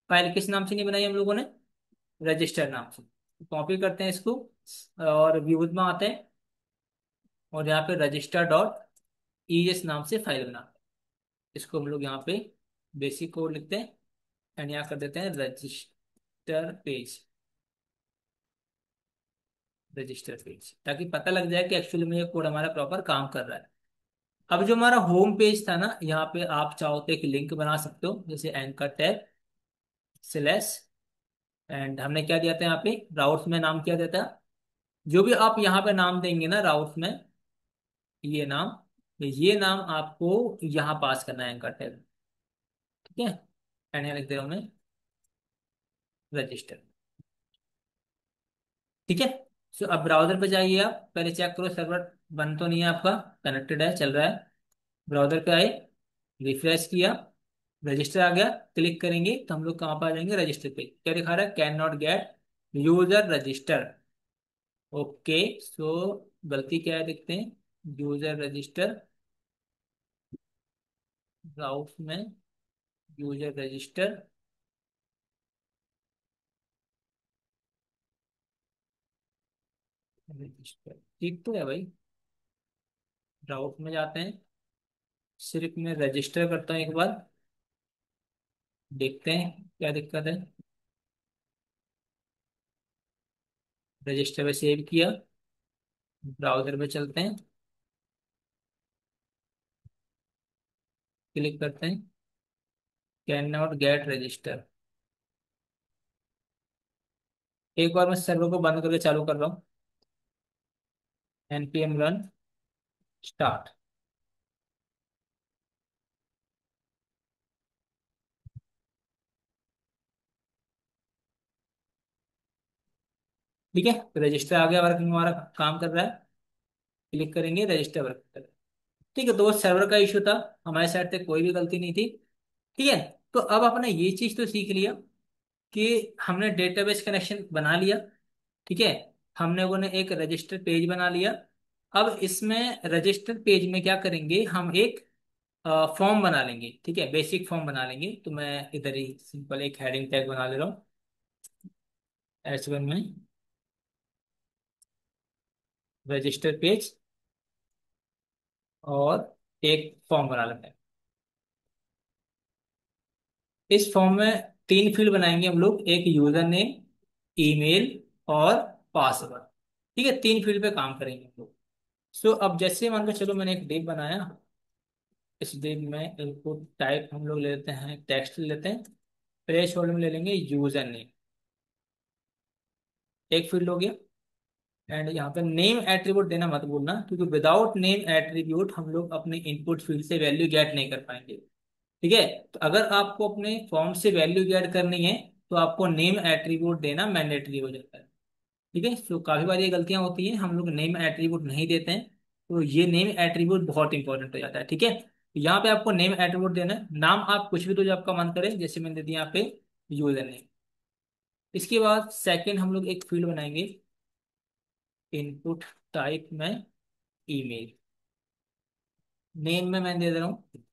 फाइल, किस नाम से नहीं बनाई हम लोगों ने, रजिस्टर नाम से। कॉपी करते हैं इसको, और व्यूज में आते हैं, और यहाँ पे रजिस्टर डॉट ईएस नाम से फाइल बनाते हैं। इसको हम लोग यहाँ पे बेसिक कोड लिखते हैं, एंड यहाँ कर देते हैं रजिस्टर पेज, रजिस्टर पेज, ताकि पता लग जाए कि एक्चुअली में ये कोड हमारा प्रॉपर काम कर रहा है। अब जो हमारा होम पेज था ना, यहाँ पे आप चाहो तो एक लिंक बना सकते हो, जैसे एंकर टैग स्लैश, एंड हमने क्या दिया था यहाँ पे, राउट्स में नाम क्या दिया था, जो भी आप यहाँ पे नाम देंगे ना राउट में, ये नाम, ये नाम आपको यहाँ पास करना है एंकर टैग। ठीक है, एंड यहाँ लिख दे रहा हूँ मैं रजिस्टर। ठीक है। सो अब ब्राउजर पे जाइए, आप पहले चेक करो सर्वर बंद तो नहीं है आपका, कनेक्टेड है, चल रहा है। ब्राउजर पे आए, रिफ्रेश किया, रजिस्टर आ गया, क्लिक करेंगे तो हम लोग कहाँ पे आ जाएंगे, रजिस्टर पे। क्या दिखा रहा है, can not get user register. Okay, so गलती क्या है देखते हैं, यूजर रजिस्टर, राउट में यूजर रजिस्टर, रजिस्टर ठीक तो है भाई। राउट में जाते हैं, सिर्फ मैं रजिस्टर करता हूँ एक बार, देखते हैं क्या दिक्कत है। रजिस्टर पे सेव किया, ब्राउजर पे चलते हैं, क्लिक करते हैं, कैन नॉट गेट रजिस्टर। एक बार मैं सर्वर को बंद करके चालू कर रहा हूँ, npm रन स्टार्ट। ठीक है, तो रजिस्टर आ गया, वर्किंग हमारा काम कर रहा है। क्लिक करेंगे, रजिस्टर वर्क कर रहा है। ठीक है, तो वो सर्वर का इशू था, हमारे साइड से कोई भी गलती नहीं थी। ठीक है, तो अब आपने ये चीज तो सीख लिया कि हमने डेटाबेस कनेक्शन बना लिया। ठीक है, हमने वो ने एक रजिस्टर पेज बना लिया। अब इसमें रजिस्टर पेज में क्या करेंगे, हम एक फॉर्म बना लेंगे। ठीक है, बेसिक फॉर्म बना लेंगे। तो मैं इधर ही सिंपल एक हेडिंग टैग बना ले रहा हूँ, H1 में रजिस्टर पेज, और एक फॉर्म बना लेते हैं। इस फॉर्म में तीन फील्ड बनाएंगे हम लोग, एक यूजर नेम, ईमेल और पासवर्ड। ठीक है, तीन फील्ड पे काम करेंगे हम लोग। सो अब जैसे मान के चलो मैंने एक डिव बनाया, इस डिव में इनपुट टाइप हम लोग ले लेते हैं, टेक्स्ट ले लेते हैं, प्लेस होल्डर में ले लेंगे यूजर नेम, एक फील्ड हो गया। एंड यहाँ पे नेम एट्रीब्यूट देना मत भूलना, क्योंकि विदाउट नेम एट्रीब्यूट हम लोग अपने इनपुट फील्ड से वैल्यू गेट नहीं कर पाएंगे। ठीक है, तो अगर आपको अपने फॉर्म से वैल्यू गेट करनी है तो आपको नेम एट्रीब्यूट देना मैंडेटरी हो जाता है। ठीक है, तो काफी बार ये गलतियां होती हैं, हम लोग नेम एट्रीब्यूट नहीं देते हैं, तो ये नेम एट्रीब्यूट बहुत इंपॉर्टेंट हो जाता है। ठीक है, तो यहाँ पे आपको नेम एट्रीब्यूट देना है, नाम आप कुछ भी दो जो आपका मन करे, जैसे मैंने दे दिया यहाँ पे यूजर नेम। इसके बाद सेकंड हम लोग एक फील्ड बनाएंगे, इनपुट टाइप में ईमेल, नेम में मैं दे दे रहा हूँ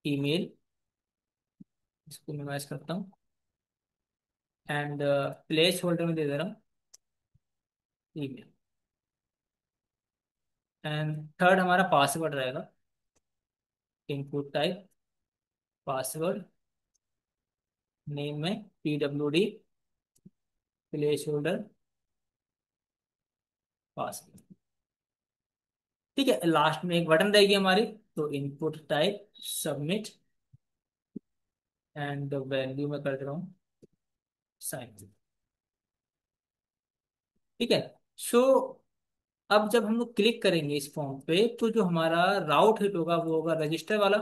ईमेल, इसको मिनिमाइज करता हूँ, एंड प्लेस होल्डर में दे दे रहा हूँ ईमेल। एंड थर्ड हमारा पासवर्ड रहेगा, इनपुट टाइप पासवर्ड, नेम में PWD, प्लेस होल्डर पासवर्ड। ठीक है, लास्ट में एक बटन रहेगी हमारी, तो input type submit, and value में कर दे रहा हूँ साइन। ठीक है, सो अब जब हम लोग क्लिक करेंगे इस फॉर्म पे, तो जो हमारा राउट हिट होगा वो होगा रजिस्टर वाला,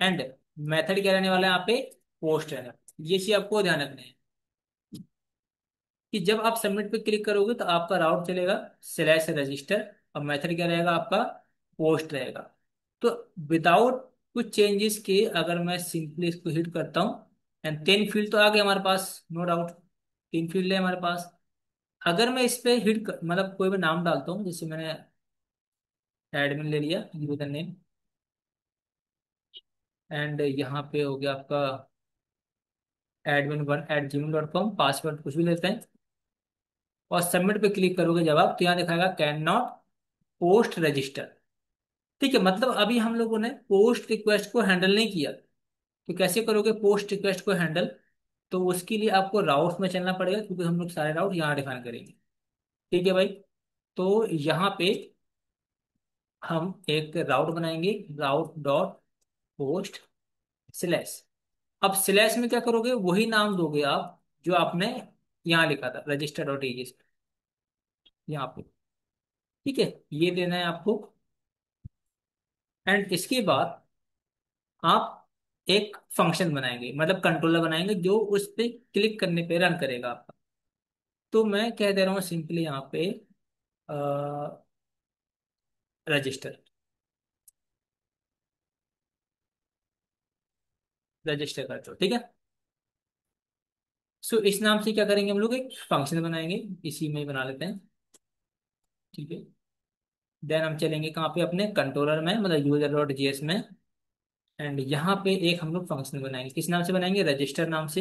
एंड मेथड क्या रहने वाला है यहाँ पे, पोस्ट रहने वाला। ये चीज आपको ध्यान रखना है कि जब आप सबमिट पे क्लिक करोगे तो आपका राउट चलेगा स्लैश रजिस्टर, और मेथड क्या रहेगा आपका, पोस्ट रहेगा। तो विदाउट कुछ चेंजेस के अगर मैं सिंपली इसको हिट करता हूँ, एंड 10 फील्ड तो आ गए हमारे पास, नो डाउट 3 फील्ड है हमारे पास। अगर मैं इस पे मतलब कोई भी नाम डालता हूँ, जैसे मैंने एडमिन ले लिया यूजर नेम, एंड यहाँ पे हो गया आपका admin1@gmail.com, पासवर्ड कुछ भी लेते हैं, और सबमिट पे क्लिक करोगे जब आप, तो यहाँ दिखाएगा कैन नॉट पोस्ट रजिस्टर। ठीक है, मतलब अभी हम लोगों ने पोस्ट रिक्वेस्ट को हैंडल नहीं किया। तो कैसे करोगे पोस्ट रिक्वेस्ट को हैंडल, तो उसके लिए आपको राउट्स में चलना पड़ेगा, क्योंकि हम लोग सारे राउट यहाँ डिफाइन करेंगे। ठीक है भाई, तो यहाँ पे हम एक राउट बनाएंगे, राउट डॉट पोस्ट स्लैश। अब स्लैश में क्या करोगे, वही नाम दोगे आप जो आपने यहाँ लिखा था, रजिस्टर डॉट एजी। यहाँ पे। ठीक है, ये देना है आपको। एंड इसके बाद आप एक फंक्शन बनाएंगे, मतलब कंट्रोलर बनाएंगे जो उस पे क्लिक करने पे रन करेगा आपका। तो मैं कह दे रहा हूँ सिंपली यहाँ पे रजिस्टर, रजिस्टर कर दो, ठीक है। सो इस नाम से क्या करेंगे, हम लोग एक फंक्शन बनाएंगे, इसी में ही बना लेते हैं। ठीक है, देन हम चलेंगे कहाँ पे, अपने कंट्रोलर में, मतलब यूजर डॉट जीएस में। एंड यहाँ पे एक हम लोग फंक्शन बनाएंगे, किस नाम से बनाएंगे, रजिस्टर नाम से।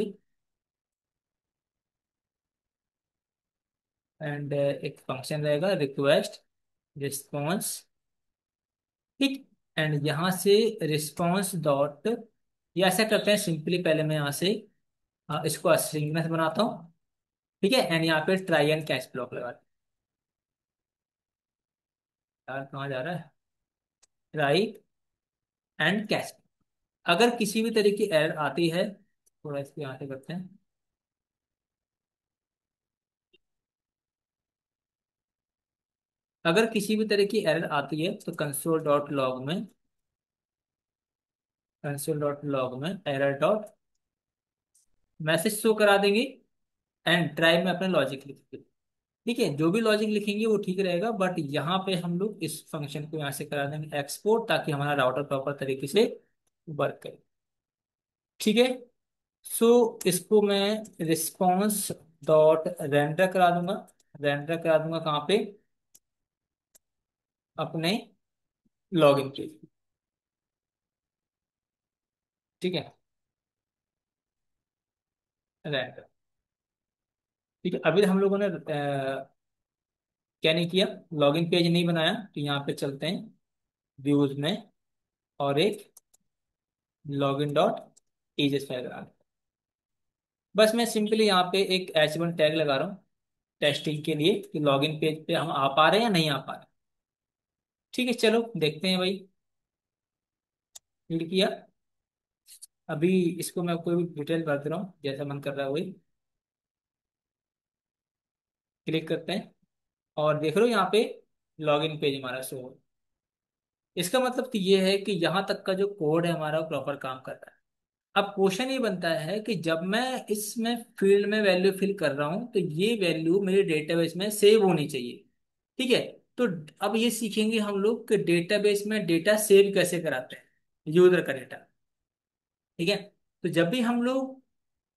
एंड एक फंक्शन रहेगा रिक्वेस्ट रिस्पॉन्स, ठीक। एंड यहाँ से रिस्पॉन्स डॉट, ये ऐसा करते हैं सिंपली, पहले मैं यहाँ से इसको असिंक्रोनस बनाता हूँ, ठीक है। एंड यहाँ पे ट्राई एंड कैच ब्लॉक लगा, यार कहाँ जा रहा है, ट्राई एंड कैच। अगर किसी भी तरह की एरर आती है, थोड़ा इसको यहाँ से करते हैं, अगर किसी भी तरह की एरर आती है तो कंसोल डॉट लॉग में, कंसोल डॉट लॉग में एरर डॉट मैसेज शो करा देंगे। एंड ट्राई में अपने लॉजिक लिखेंगे, ठीक है। जो भी लॉजिक लिखेंगे वो ठीक रहेगा, बट यहाँ पे हम लोग इस फंक्शन को यहाँ से करा देंगे एक्सपोर्ट, ताकि हमारा राउटर प्रॉपर तरीके से वर्क करे, ठीक है। सो इसको मैं रिस्पॉन्स डॉट रेंडर करा दूंगा, रेंडर करा दूंगा कहाँ पे, अपने लॉगिन पेज, ठीक है, रेंडर। ठीक है, अभी हम लोगों ने क्या नहीं किया, लॉगिन पेज नहीं बनाया, तो यहाँ पे चलते हैं व्यूज में, और एक लॉगिन डॉट एजेस फाइल बना, बस मैं सिंपली यहाँ पे एक H1 टैग लगा रहा हूँ टेस्टिंग के लिए, कि लॉगिन पेज पे हम आ पा रहे हैं या नहीं आ पा रहे। ठीक है, चलो देखते हैं भाई। क्लिक किया, अभी इसको मैं कोई भी डिटेल भर दे रहा हूँ, जैसा मन कर रहा है वही क्लिक करते हैं, और देख रहे हो यहाँ पे लॉगिन पेज हमारा शो हो। इसका मतलब तो ये है कि यहाँ तक का जो कोड है हमारा प्रॉपर काम कर रहा है। अब क्वेश्चन ये बनता है कि जब मैं इसमें फील्ड में वैल्यू फिल कर रहा हूँ, तो ये वैल्यू मेरे डेटाबेस में सेव होनी चाहिए, ठीक है। तो अब ये सीखेंगे हम लोग कि डेटाबेस में डेटा सेव कैसे कराते हैं, यूजर का डेटा, ठीक है। तो जब भी हम लोग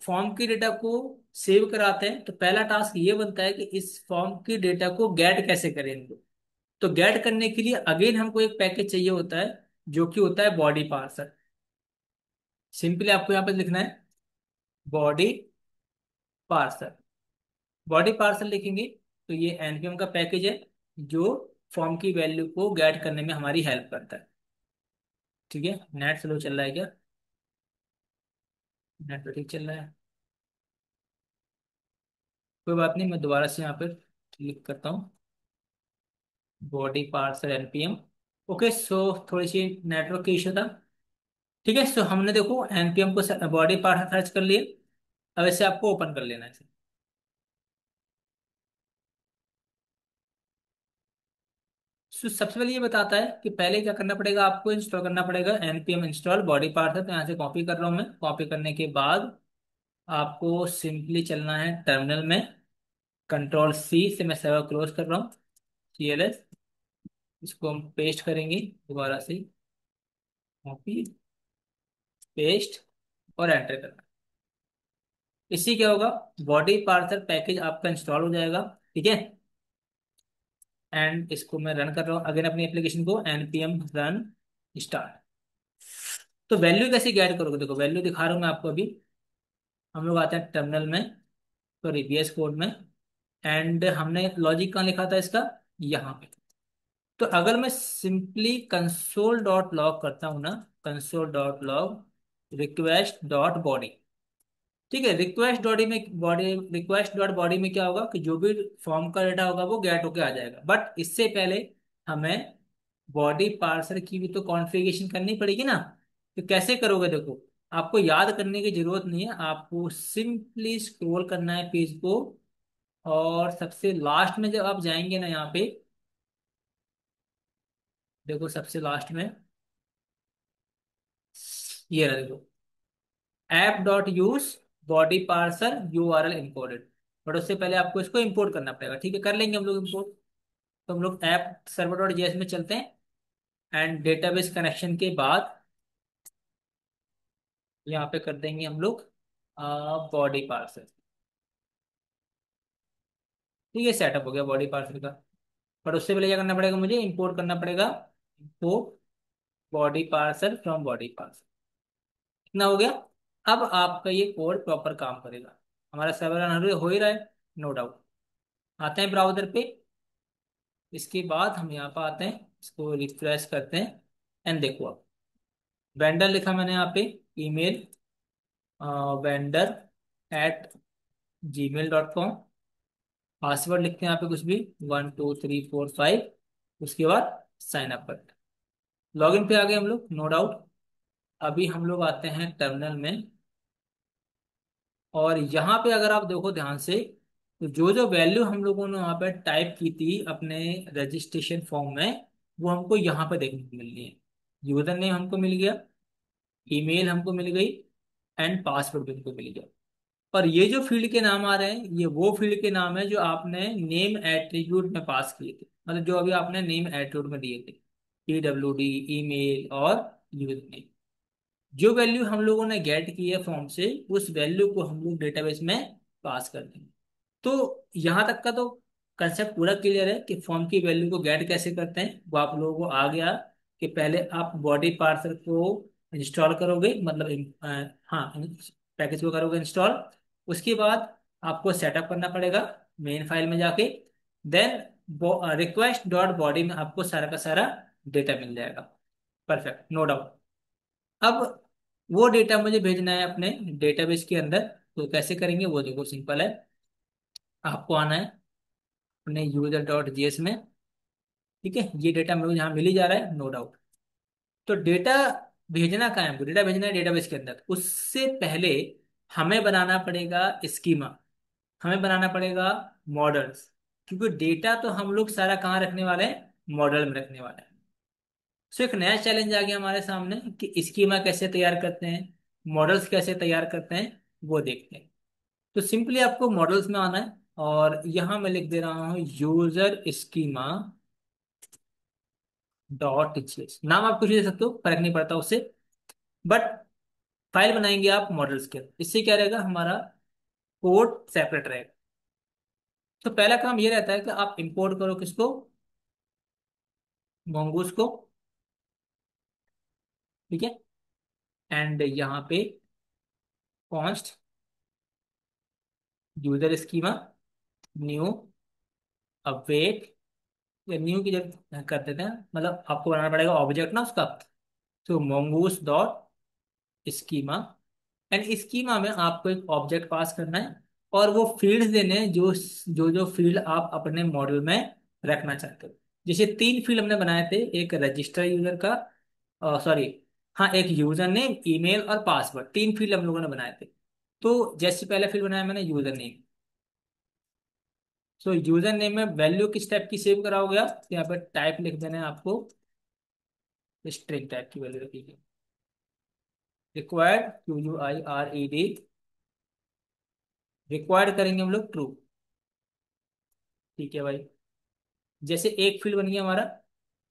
फॉर्म की डेटा को सेव कराते हैं, तो पहला टास्क ये बनता है कि इस फॉर्म की डेटा को गेट कैसे करेंगे। तो गेट करने के लिए अगेन हमको एक पैकेज चाहिए होता है, जो कि होता है बॉडी पार्सर। सिंपली आपको यहाँ पे लिखना है बॉडी पार्सर, बॉडी पार्सल लिखेंगे, तो ये एनपीएम का पैकेज है जो फॉर्म की वैल्यू को गेट करने में हमारी हेल्प करता है, ठीक है। नेट स्लो चल रहा है क्या, नेट तो ठीक चल रहा है, कोई बात नहीं, मैं दोबारा से यहाँ पर क्लिक करता हूँ, बॉडी पार्सल एनपीएम। ओके, सो थोड़ी सी नेटवर्क की इशू था, ठीक है। सो हमने देखो एनपीएम को बॉडी पार्सल सर्च कर लिए, अब इसे आपको ओपन कर लेना है। सबसे पहले ये बताता है कि पहले क्या करना पड़ेगा, आपको इंस्टॉल करना पड़ेगा npm इंस्टॉल बॉडी पार्ट है, तो यहाँ से कॉपी कर रहा हूँ मैं। कॉपी करने के बाद आपको सिंपली चलना है टर्मिनल में, कंट्रोल सी से मैं सर्वर क्लोज कर रहा हूँ, cls, इसको हम पेस्ट करेंगे दोबारा से, कॉपी पेस्ट और एंटर करना। इससे क्या होगा, बॉडी पार्सर पैकेज आपका इंस्टॉल हो जाएगा, ठीक है। एंड इसको मैं रन कर रहा हूँ अगेन अपनी एप्लीकेशन को, npm रन स्टार्ट। तो वैल्यू कैसे गेट करोगे, देखो वैल्यू दिखा रहा हूँ मैं आपको अभी। हम लोग आते हैं टर्मिनल में, सॉरी VS कोड में, एंड हमने लॉजिक कहाँ लिखा था इसका, यहाँ पे। तो अगर मैं सिंपली कंसोल डॉट लॉग करता हूँ ना, console dot log request dot body, ठीक है। रिक्वेस्ट बॉडी में, बॉडी रिक्वेस्ट डॉट बॉडी में क्या होगा कि जो भी फॉर्म का डेटा होगा वो गेट होके आ जाएगा, बट इससे पहले हमें बॉडी पार्सर की भी तो कॉन्फ़िगरेशन करनी पड़ेगी ना। तो कैसे करोगे, देखो आपको याद करने की जरूरत नहीं है, आपको सिंपली स्क्रॉल करना है पेज को, और सबसे लास्ट में जब आप जाएंगे ना यहाँ पे, देखो सबसे लास्ट में ये रहा, देखो app dot use body parser URL imported. But उससे पहले आपको इसको इंपोर्ट करना पड़ेगा, ठीक है, कर लेंगे हम लोग इंपोर्ट। तो हम लोग ऐप सर्वर डॉट जेएस में चलते हैं, एंड डेटाबेस कनेक्शन के बाद यहाँ पे कर देंगे हम लोग बॉडी पार्सर। ठीक है, सेटअप हो गया बॉडी पार्सर का। पर उससे पहले क्या करना पड़ेगा, मुझे इंपोर्ट करना पड़ेगा, import body parser from body parser. कितना हो गया। अब आपका ये कोड प्रॉपर काम करेगा, हमारा सर्वर रन हो ही रहा है, नो डाउट। आते हैं ब्राउजर पे, इसके बाद हम यहाँ पर आते हैं, इसको रिफ्रेश करते हैं, एंड देखो आप वेंडर लिखा मैंने यहाँ पे, ईमेल vendor@gmail.com, पासवर्ड लिखते हैं यहाँ पे कुछ भी 1 2 3 4 5, उसके बाद साइन अप करते हैं। लॉगिन पे आ गए हम लोग, नो डाउट। अभी हम लोग आते हैं टर्मिनल में, और यहाँ पे अगर आप देखो ध्यान से, तो जो जो वैल्यू हम लोगों ने वहाँ पे टाइप की थी अपने रजिस्ट्रेशन फॉर्म में, वो हमको यहाँ पे देखने को मिल रही है। यूजर नेम हमको मिल गया, ईमेल हमको मिल गई, एंड पासवर्ड भी हमको मिल गया। और ये जो फील्ड के नाम आ रहे हैं, ये वो फील्ड के नाम है जो आपने नेम एट्रीब्यूट में पास किए थे, मतलब जो अभी आपने नेम एट्रीब्यूट में दिए थे, PWD, ईमेल और यूजर नेम। जो वैल्यू हम लोगों ने गेट की है फॉर्म से, उस वैल्यू को हम लोग डेटाबेस में पास कर देंगे। तो यहाँ तक का तो कंसेप्ट पूरा क्लियर है कि फॉर्म की वैल्यू को गेट कैसे करते हैं, वो आप लोगों को आ गया। कि पहले आप बॉडी पार्सर को इंस्टॉल करोगे, मतलब हाँ, पैकेज को करोगे इंस्टॉल। उसके बाद आपको सेटअप करना पड़ेगा मेन फाइल में जाके, देन रिक्वेस्ट डॉट बॉडी में आपको सारा का सारा डेटा मिल जाएगा। Perfect, no doubt. अब वो डेटा मुझे भेजना है अपने डेटाबेस के अंदर, तो कैसे करेंगे वो देखो, सिंपल है। आपको आना है अपने user.js में, ठीक है, ये डेटा मुझे यहाँ मिल ही जा रहा है, नो डाउट। तो डेटा भेजना कहाँ है हमको, डेटा भेजना है डेटाबेस के अंदर। उससे पहले हमें बनाना पड़ेगा स्कीमा, हमें बनाना पड़ेगा मॉडल्स, क्योंकि डेटा तो हम लोग सारा कहाँ रखने वाले हैं, मॉडल में रखने वाले हैं। सो एक नया चैलेंज आ गया हमारे सामने कि स्कीमा कैसे तैयार करते हैं, मॉडल्स कैसे तैयार करते हैं, वो देखते हैं। तो सिंपली आपको मॉडल्स में आना है, और यहां मैं लिख दे रहा हूं यूजर स्कीमा डॉट जीएस। नाम आप कुछ भी दे सकते हो, फर्क नहीं पड़ता उससे, बट फाइल बनाएंगे आप मॉडल्स के। इससे क्या रहेगा, हमारा कोड सेपरेट रहेगा। तो पहला काम ये रहता है कि आप इंपोर्ट करो किसको, मोंगूस को, ठीक है। एंड यहाँ पे const user schema new await, या न्यू की जगह कर देते हैं, मतलब आपको बनाना पड़ेगा ऑब्जेक्ट ना उसका। तो मोंगूस डॉट स्कीमा, एंड स्कीमा में आपको एक ऑब्जेक्ट पास करना है, और वो फील्ड्स देने हैं जो जो जो फील्ड आप अपने मॉडल में रखना चाहते हो। जैसे 3 फील्ड हमने बनाए थे, एक रजिस्टर यूजर का, सॉरी, हाँ, एक यूजर नेम, ईमेल और पासवर्ड, 3 फील्ड हम लोगों ने बनाए थे। तो जैसे पहला फील्ड बनाया मैंने यूजर नेम। सो यूजर नेम में वैल्यू किस टाइप की सेव कराओगे आप, तो यहाँ पर टाइप लिख देना है आपको, स्ट्रिंग टाइप की वैल्यू रखिए, रिक्वायर्ड QUIRED, रिक्वायर्ड करेंगे हम लोग ट्रू। ठीक है भाई, जैसे एक फील्ड बन गया हमारा,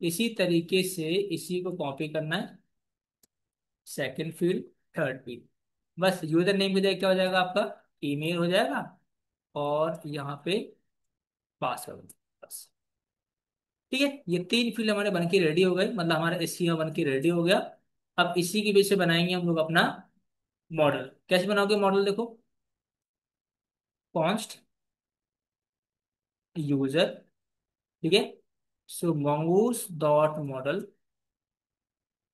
इसी तरीके से इसी को कॉपी करना है, सेकंड फील्ड, थर्ड फील्ड। बस यूजर नेम की जगह क्या हो जाएगा आपका, ईमेल हो जाएगा, और यहाँ पे पासवर्ड, बस। ठीक है, ये 3 फील्ड हमारे बन के रेडी हो गए, मतलब हमारा एससीओ बन के रेडी हो गया। अब इसी की बेस पे बनाएंगे हम लोग अपना मॉडल। कैसे बनाओगे मॉडल, देखो कॉन्स्ट यूजर, ठीक है। सो mongoose डॉट मॉडल,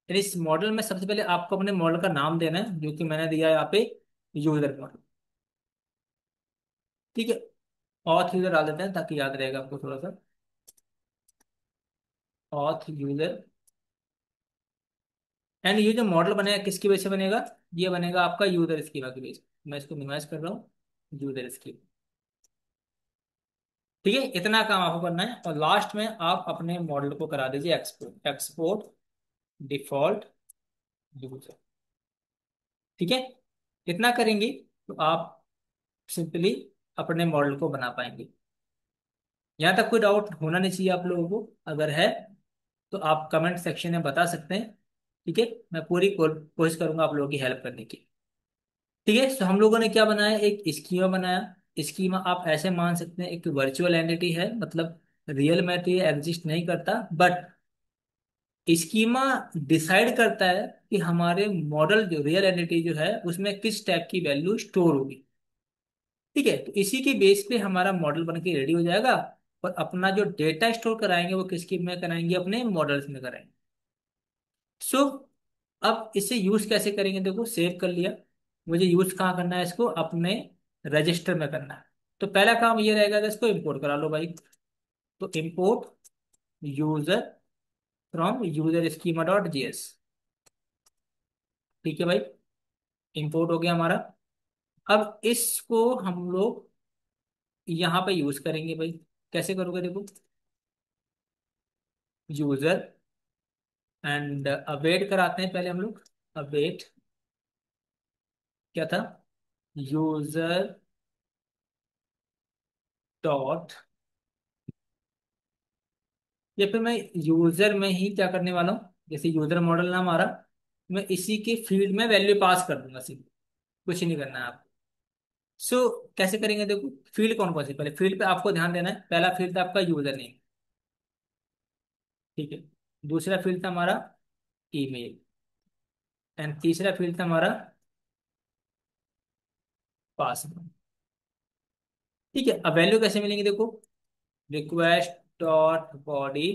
इस मॉडल में सबसे पहले आपको अपने मॉडल का नाम देना है, जो कि मैंने दिया है यहाँ पे यूजर मॉडल, ठीक है। ऑथ यूजर डाल देते हैं ताकि याद रहेगा आपको थोड़ा सा, ऑथ यूजर। एंड ये जो मॉडल बनेगा किसकी वजह से बनेगा, ये बनेगा आपका यूजर स्कीमा की वजह से। मैं इसको मिनिमाइज कर रहा हूँ, यूजर स्कीमा, ठीक है, इतना काम आपको करना है और लास्ट में आप अपने मॉडल को करा दीजिए एक्सपोर्ट, एक्सपोर्ट डिफॉल्ट यूजर। ठीक है, इतना करेंगे तो आप सिंपली अपने मॉडल को बना पाएंगे। यहाँ तक कोई डाउट होना नहीं चाहिए आप लोगों को, अगर है तो आप कमेंट सेक्शन में बता सकते हैं। ठीक है, मैं पूरी कोशिश करूंगा आप लोगों की हेल्प करने की। ठीक है, तो हम लोगों ने क्या बनाया, एक स्कीमा बनाया। स्कीमा आप ऐसे मान सकते हैं एक वर्चुअल एंटिटी है, मतलब रियल में तो ये एग्जिस्ट नहीं करता, बट स्कीमा डिसाइड करता है कि हमारे मॉडल जो रियल एंटिटी जो है उसमें किस टाइप की वैल्यू स्टोर होगी। ठीक है, तो इसी के बेस पे हमारा मॉडल बन के रेडी हो जाएगा। और अपना जो डेटा स्टोर कराएंगे वो किसकी में कराएंगे, अपने मॉडल्स में कराएंगे। सो अब इसे यूज कैसे करेंगे, देखो सेव कर लिया। मुझे यूज कहाँ करना है, इसको अपने रजिस्टर में करना है। तो पहला काम ये रहेगा कि इसको इंपोर्ट करा लो भाई। तो import user from user schema dot GS. ठीक है भाई, इंपोर्ट हो गया हमारा। अब इसको हम लोग यहाँ पे यूज करेंगे भाई। कैसे करोगे देखो, यूजर एंड अवेट कराते हैं पहले हम लोग। अवेट क्या था, यूजर डॉट, या फिर मैं यूजर में ही क्या करने वाला हूँ, जैसे यूजर मॉडल नाम आ रहा, मैं इसी के फील्ड में वैल्यू पास कर दूंगा सिर्फ, कुछ नहीं करना है आपको। सो कैसे करेंगे देखो, फील्ड कौन कौन सी, पहले फील्ड पे आपको ध्यान देना है। पहला फील्ड था आपका यूजर नेम। ठीक है, दूसरा फील्ड था हमारा ईमेल, एंड तीसरा फील्ड था हमारा पासवर्ड। ठीक है, अब वैल्यू कैसे मिलेंगे देखो, request dot body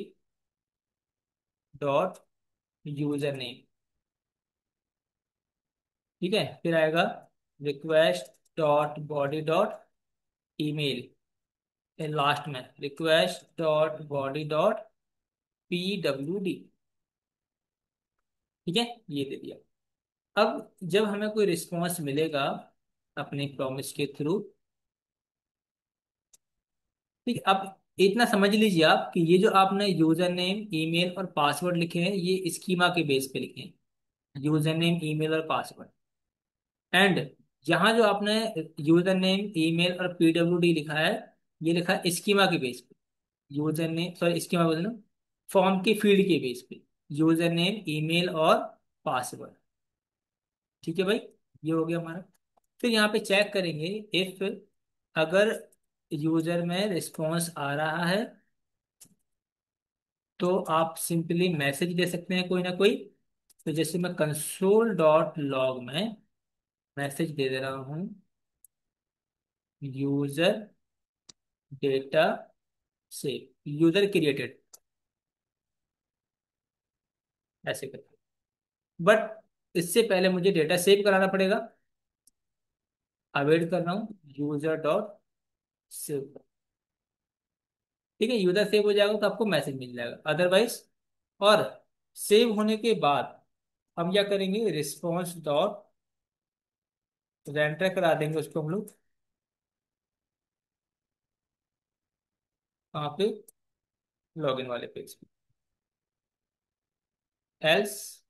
dot user name. ठीक है, फिर आएगा request dot body dot email, last में request dot body dot PWD। ठीक है, ये दे दिया। अब जब हमें कोई रिस्पॉन्स मिलेगा अपनी प्रॉमिस के थ्रू, ठीक है, अब इतना समझ लीजिए आप कि ये जो आपने यूजर नेम ईमेल और पासवर्ड लिखे हैं ये स्कीमा के बेस पे लिखे हैं, यूजर नेम ईमेल और पासवर्ड। एंड यहाँ जो आपने यूजर नेम ईमेल और PWD लिखा है, ये लिखा है स्कीमा के बेस पे। यूजर नेम, सॉरी स्कीमा बोल रहा हूँ, फॉर्म के फील्ड के बेस पे यूजर नेम ईमेल और पासवर्ड। ठीक है भाई, ये हो गया हमारा। फिर यहाँ पे चेक करेंगे इफ, अगर यूजर में रिस्पॉन्स आ रहा है तो आप सिंपली मैसेज दे सकते हैं कोई ना कोई। तो जैसे मैं कंसोल डॉट लॉग में मैसेज दे दे रहा हूँ, यूजर डेटा से यूजर क्रिएटेड, ऐसे करके। बट इससे पहले मुझे डेटा सेव कराना पड़ेगा। अवेट कर रहा हूँ यूजर डॉट सेव। ठीक है, यूजर सेव हो जाएगा तो आपको मैसेज मिल जाएगा अदरवाइज। और सेव होने के बाद हम क्या करेंगे, रिस्पॉन्स डॉट रेंडर करा देंगे उसको हम लोग, वहाँ पे लॉगिन वाले पेज पे। एल्स,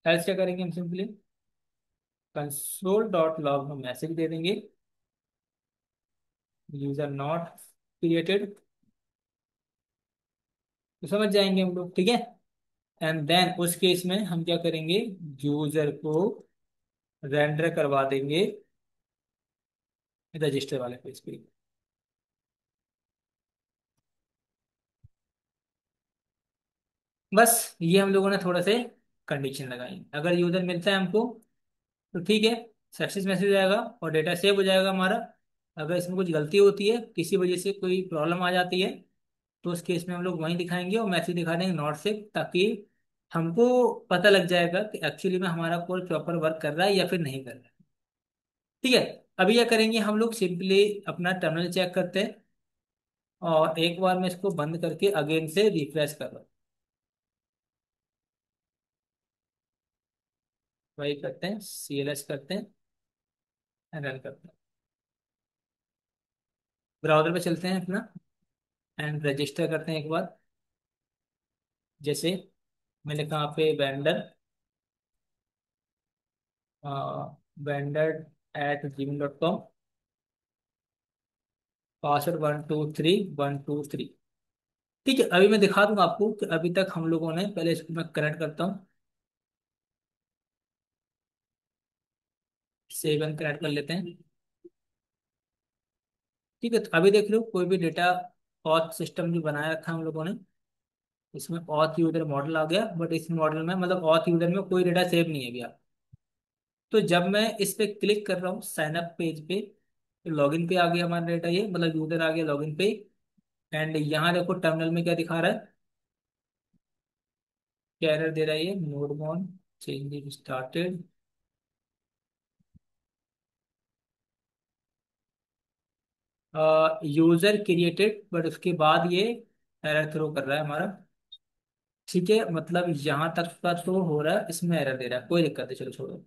एल्स क्या करेंगे हम सिंपली कंसोल डॉट लॉग में मैसेज दे देंगे, यूजर नॉट क्रिएटेड। तो समझ जाएंगे हम लोग, ठीक है। एंड देन उस केस में हम क्या करेंगे, यूजर को रेंडर करवा देंगे रजिस्टर वाले पेज पे। बस ये हम लोगों ने थोड़ा से कंडीशन लगाई, अगर यूजर मिलता है हमको तो ठीक है, सक्सेस मैसेज आएगा और डेटा सेव हो जाएगा हमारा। अगर इसमें कुछ गलती होती है, किसी वजह से कोई प्रॉब्लम आ जाती है, तो उस केस में हम लोग वहीं दिखाएंगे और मैसेज दिखा देंगे नॉट सेव, ताकि हमको पता लग जाएगा कि एक्चुअली में हमारा कोड प्रॉपर वर्क कर रहा है या फिर नहीं कर रहा है। ठीक है, अभी क्या करेंगे हम लोग, सिंपली अपना टर्मिनल चेक करते हैं और एक बार मैं इसको बंद करके अगेन से रिफ्रेश कर रहा हूँ। वही करते हैं, CLS करते हैं, रन करते हैं। ब्राउजर पे चलते हैं अपना एंड रजिस्टर करते हैं एक बार। जैसे मैंने कहा पे vendor@gmail.com, पासवर्ड 123 123। ठीक है, अभी मैं दिखा दूंगा आपको कि अभी तक हम लोगों ने, पहले इसको मैं कनेक्ट करता हूँ, सेव एंड कनेक्ट कर लेते हैं। ठीक है, तो अभी देख रहे हो कोई भी डेटा ऑथ सिस्टम जो बनाया रखा है हम लोगों ने, इसमें ऑथ यूजर मॉडल आ गया, बट इस मॉडल में मतलब ऑथ यूजर में कोई डेटा सेव नहीं है अभी। तो जब मैं इस पे क्लिक कर रहा हूँ साइन अप पेज पे, तो लॉगिन पे आ गया हमारा डेटा, ये मतलब यूजर आ गया लॉगिन पे। एंड यहाँ देखो टर्मिनल में क्या दिखा रहा है, क्या एरर दे रहा है ये, नोड मोन change started. User created, but उसके बाद ये एरर थ्रो कर रहा है हमारा। ठीक है, मतलब यहाँ तक का तो हो रहा है, इसमें एरर दे रहा है, कोई दिक्कत नहीं, चलो छोड़ो,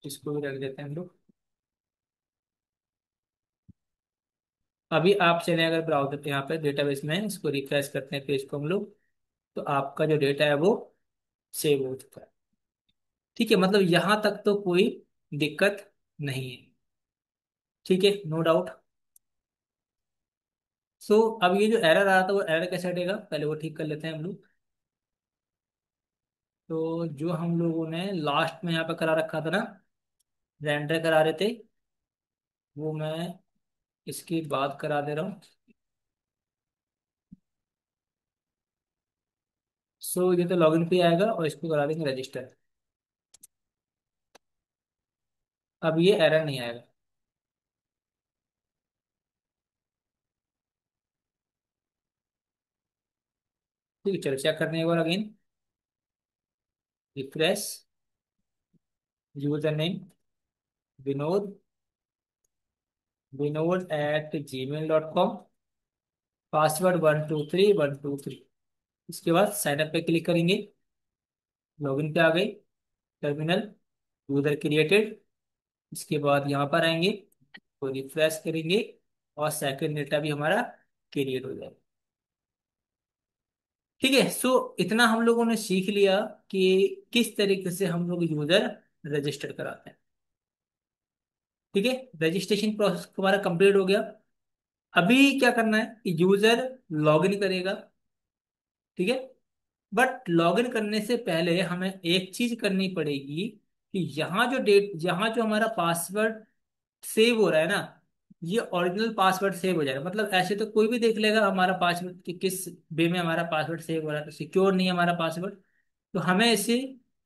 इसको भी रख देते हैं हम लोग। अभी आप चले अगर ब्राउजर पे, यहाँ पे डेटाबेस में है, इसको रिफ्रेश करते हैं पेज को हम लोग, तो आपका जो डेटा है वो सेव हो चुका है। ठीक है, मतलब यहाँ तक तो कोई दिक्कत नहीं है। ठीक है, नो डाउट। सो अब ये जो एरर आ रहा था, वो एरर कैसे हटेगा, पहले वो ठीक कर लेते हैं हम लोग। तो जो हम लोगों ने लास्ट में यहाँ पे करा रखा था ना, रेंडर करा रहे थे, वो मैं इसकी बात करा दे रहा हूँ। सो ये तो लॉगिन पे आएगा और इसको करा देंगे रजिस्टर। अब ये एरर नहीं आएगा। ठीक है, चलो चेक करने एक बार again, refresh, user name Vinod, विनोद@gmail.com, पासवर्ड 123 123। इसके बाद साइन अप पे क्लिक करेंगे, लॉगिन पे आ गए, टर्मिनल, यूजर क्रिएटेड। इसके बाद यहाँ पर आएंगे, तो रिफ्रेश करेंगे और सेकंड डेटा भी हमारा क्रिएट हो जाएगा। ठीक है, सो इतना हम लोगों ने सीख लिया कि किस तरीके से हम लोग यूजर रजिस्टर कराते हैं। ठीक है, रजिस्ट्रेशन प्रोसेस हमारा कंप्लीट हो गया। अभी क्या करना है, यूजर लॉगिन करेगा। ठीक है, बट लॉगिन करने से पहले हमें एक चीज करनी पड़ेगी कि यहाँ जो हमारा पासवर्ड सेव हो रहा है ना, ये ओरिजिनल पासवर्ड सेव हो जाएगा। मतलब ऐसे तो कोई भी देख लेगा हमारा पासवर्ड कि किस वे में हमारा पासवर्ड सेव हो रहा है, तो सिक्योर नहीं है हमारा पासवर्ड। तो हमें इसे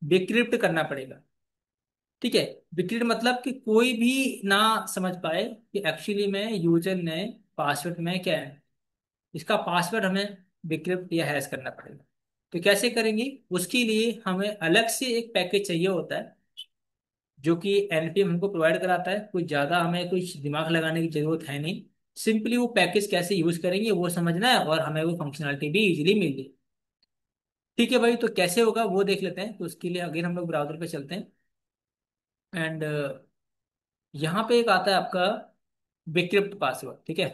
डिक्रिप्ट करना पड़ेगा। ठीक है, डिक्रिप्ट मतलब कि कोई भी ना समझ पाए कि एक्चुअली में यूजर ने पासवर्ड में क्या है, इसका पासवर्ड हमें डिक्रिप्ट या हैश करना पड़ेगा। तो कैसे करेंगे, उसके लिए हमें अलग से एक पैकेज चाहिए होता है, जो कि एनपीएम हमको प्रोवाइड कराता है। कुछ ज़्यादा हमें कुछ दिमाग लगाने की जरूरत है नहीं, सिंपली वो पैकेज कैसे यूज करेंगे वो समझना है, और हमें वो फंक्शनलिटी भी इजीली मिल जाए। ठीक है भाई, तो कैसे होगा वो देख लेते हैं। तो उसके लिए अगेन हम लोग ब्राउजर पे चलते हैं एंड यहाँ पे एक आता है आपका बिक्रिप्ट पासवर्ड। ठीक है,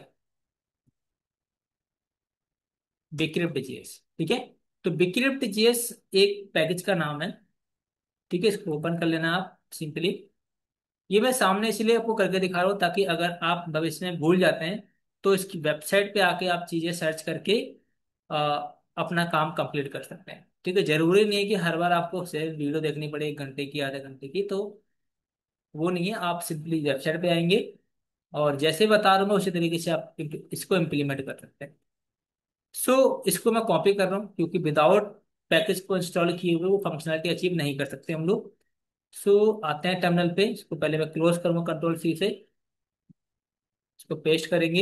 बिक्रिप्ट जीएस। ठीक है, तो बिक्रिप्ट जीएस एक पैकेज का नाम है। ठीक है, इसको ओपन कर लेना आप सिंपली। ये मैं सामने इसलिए आपको करके दिखा रहा हूँ ताकि अगर आप भविष्य में भूल जाते हैं तो इसकी वेबसाइट पे आके आप चीजें सर्च करके अ, अपना काम कंप्लीट कर सकते हैं। ठीक है, जरूरी नहीं है कि हर बार आपको सिर्फ वीडियो देखनी पड़े 1 घंटे की, आधे घंटे की, तो वो नहीं है। आप सिंपली वेबसाइट पे आएंगे और जैसे बता रहा हूँ उसी तरीके से आप इसको इम्प्लीमेंट कर सकते हैं। इसको मैं कॉपी कर रहा हूँ क्योंकि विदाउट पैकेज को इंस्टॉल किए हुए वो फंक्शनलिटी अचीव नहीं कर सकते हम लोग। आते हैं टर्मिनल पे, इसको पहले मैं क्लोज करूंगा कंट्रोल C से, इसको पेस्ट करेंगे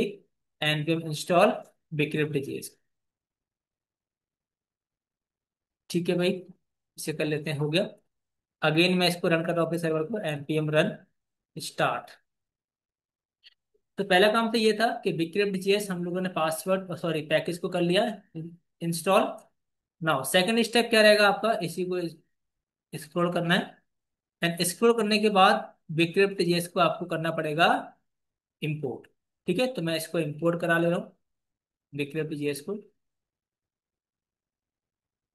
एंड फिर इंस्टॉल बिक्रिप्ट जेएस। ठीक है भाई, इसे कर लेते हैं, हो गया। अगेन मैं इसको रन कर रहा हूँ अपने सर्वर को, npm रन स्टार्ट। तो पहला काम तो ये था कि बिक्रिप्ट जेएस हम लोगों ने पासवर्ड सॉरी पैकेज को कर लिया इंस्टॉल। नाउ सेकंड स्टेप क्या रहेगा आपका, इसी को स्क्रॉल करना है एंड स्क्रॉल करने के बाद बिक्रिप्ट जेएस को आपको करना पड़ेगा इंपोर्ट। ठीक है, तो मैं इसको इंपोर्ट करा ले रहा हूँ, बिक्रिप्ट जेएस को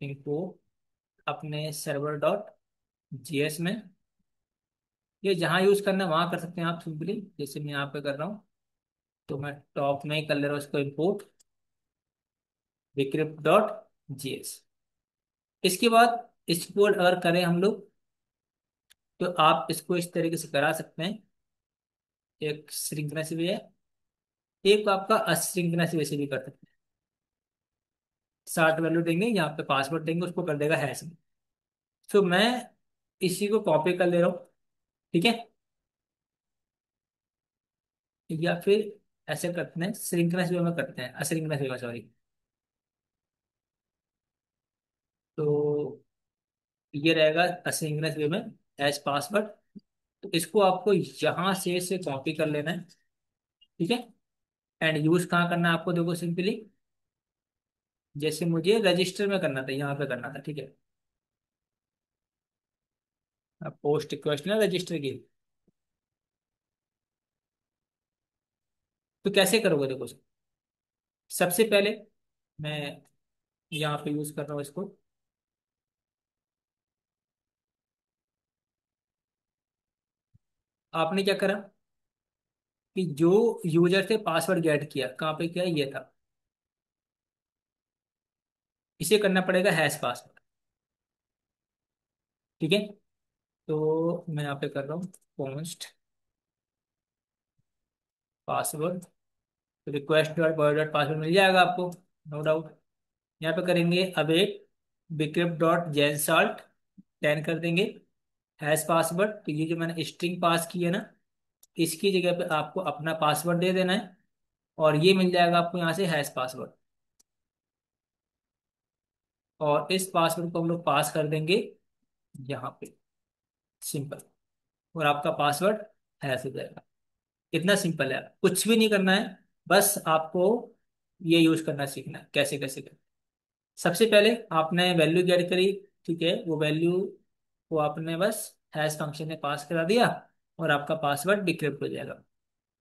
इंपोर्ट अपने सर्वर डॉट जेएस में। ये जहाँ यूज करना है वहां कर सकते हैं आप सिंपली, जैसे मैं यहाँ पे कर रहा हूँ। तो मैं टॉप में ही कर ले रहा हूँ इसको इंपोर्ट बिक्रिप्ट डॉट जेएस। इसके बाद इसको अगर करें हम लोग, तो आप इसको इस तरीके से करा सकते हैं। एक सिंक्रोनस वे है, एक आपका असिंक्रोनस वे से भी कर सकते हैं। 60 वैल्यू देंगे, यहाँ पे पासवर्ड देंगे, उसको कर देगा हैश में। तो मैं इसी को कॉपी कर ले रहा हूँ। ठीक है, या फिर ऐसे करते हैं सिंक्रोनस वे में करते हैं, असिंक्रोनस वे में सॉरी। तो ये रहेगा असिंक्रोनस वे में हैश पासवर्ड। तो इसको आपको यहाँ से कॉपी कर लेना है। ठीक है, एंड यूज कहाँ करना है आपको, देखो सिंपली जैसे मुझे रजिस्टर में करना था, यहाँ पे करना था। ठीक है, अब पोस्ट रिक्वेस्ट ना रजिस्टर की, तो कैसे करोगे देखो। सबसे पहले मैं यहाँ पे यूज कर रहा हूँ इसको। आपने क्या करा कि जो यूजर से पासवर्ड गेट किया, कहाँ पे किया, ये था, इसे करना पड़ेगा हैश पासवर्ड। ठीक है, तो मैं यहाँ पे कर रहा हूँ post password request dot boy dot password, मिल जाएगा आपको, नो डाउट। यहाँ पे करेंगे await bcrypt dot gen salt 10 कर देंगे हैश पासवर्ड। तो ये जो मैंने स्ट्रिंग पास की है ना, इसकी जगह पे आपको अपना पासवर्ड दे देना है, और ये मिल जाएगा आपको यहाँ से हैश पासवर्ड। और इस पासवर्ड को हम लोग पास कर देंगे यहाँ पे, सिंपल। और आपका पासवर्ड हैश हो जाएगा। इतना सिंपल है, कुछ भी नहीं करना है, बस आपको ये यूज करना सीखना है कैसे कैसे करना है। सबसे पहले आपने वैल्यू गेट करी, ठीक है, वो वैल्यू को आपने बस हैश फंक्शन में पास करा दिया, और आपका पासवर्ड डिक्रिप्ट हो जाएगा।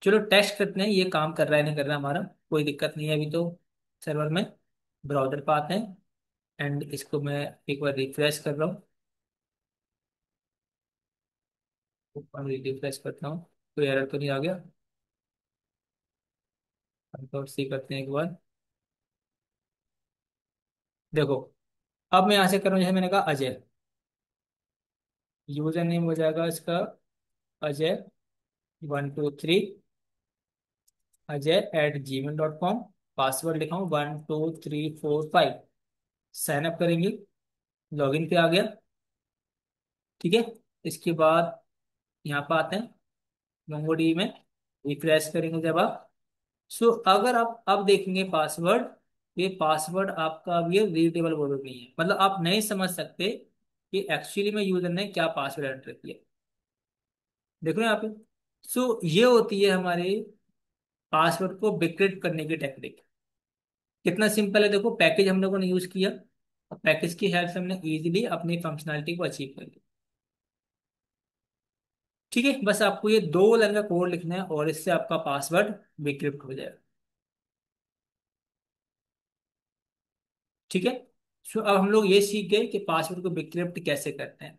चलो टेस्ट करते हैं ये काम कर रहा है नहीं कर रहा है हमारा। कोई दिक्कत नहीं है अभी तो सर्वर में। ब्राउजर पे आते हैं, एंड इसको मैं एक बार रिफ्रेश कर रहा हूँ। रिफ्रेश करता हूँ, कोई एरर तो नहीं आ गया। कंट्रोल सी करते हैं एक बार, देखो। अब मैं यहाँ से कर रहा हूँ, जैसे मैंने कहा अजय, यूजर नेम हो जाएगा इसका अजय 123, अजय@gmail.com। पासवर्ड लिखा हूँ 12345। साइन अप करेंगे, लॉगिन पे आ गया। ठीक है, इसके बाद यहाँ पे आते हैं मोंगोडी में, रिफ्रेश करेंगे जब आप। सो अगर आप अब देखेंगे पासवर्ड, ये पासवर्ड आपका अब ये रीडेबल वर्ड नहीं है, मतलब आप नहीं समझ सकते कि एक्चुअली में यूजर ने क्या पासवर्ड एंटर किया। देख रहे हैं आप। सो ये होती है हमारे पासवर्ड को डिक्रिप्ट करने की टेक्निक। कितना सिंपल है देखो, पैकेज हम लोगों ने यूज किया, और पैकेज की हेल्प से हमने इजीली अपनी फंक्शनैलिटी को अचीव कर लिया। ठीक है, बस आपको ये 2 लाइन का कोड लिखना है, और इससे आपका पासवर्ड डिक्रिप्ट हो जाएगा। ठीक है, सो अब हम लोग ये सीख गए कि पासवर्ड को डिक्रिप्ट कैसे करते हैं।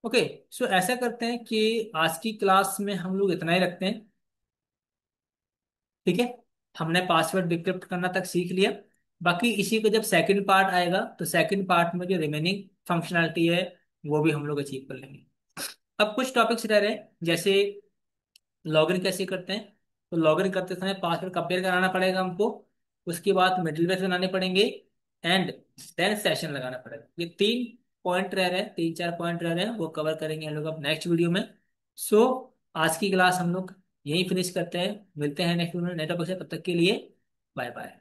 ओके, सो ऐसा करते हैं कि आज की क्लास में हम लोग इतना ही रखते हैं। ठीक है, हमने पासवर्ड डिक्रिप्ट करना तक सीख लिया। बाकी इसी का जब सेकंड पार्ट आएगा, तो सेकंड पार्ट में जो रिमेनिंग फंक्शनैलिटी है वो भी हम लोग अचीव कर लेंगे। अब कुछ टॉपिक्स रह रहे हैं, जैसे लॉगिन कैसे करते हैं। तो लॉगिन करते समय पासवर्ड कंपेयर कराना पड़ेगा हमको, उसके बाद मिडिलवेयर बनाने पड़ेंगे, एंड देन सेशन लगाना पड़ेगा। ये 3 पॉइंट रह रहे हैं, 3 4 पॉइंट रह रहे हैं, वो कवर करेंगे हम लोग अब नेक्स्ट वीडियो में। सो आज की क्लास हम लोग यहीं फिनिश करते हैं, मिलते हैं नेक्स्ट वीडियो में नए टॉपिक से। तब तक के लिए बाय बाय।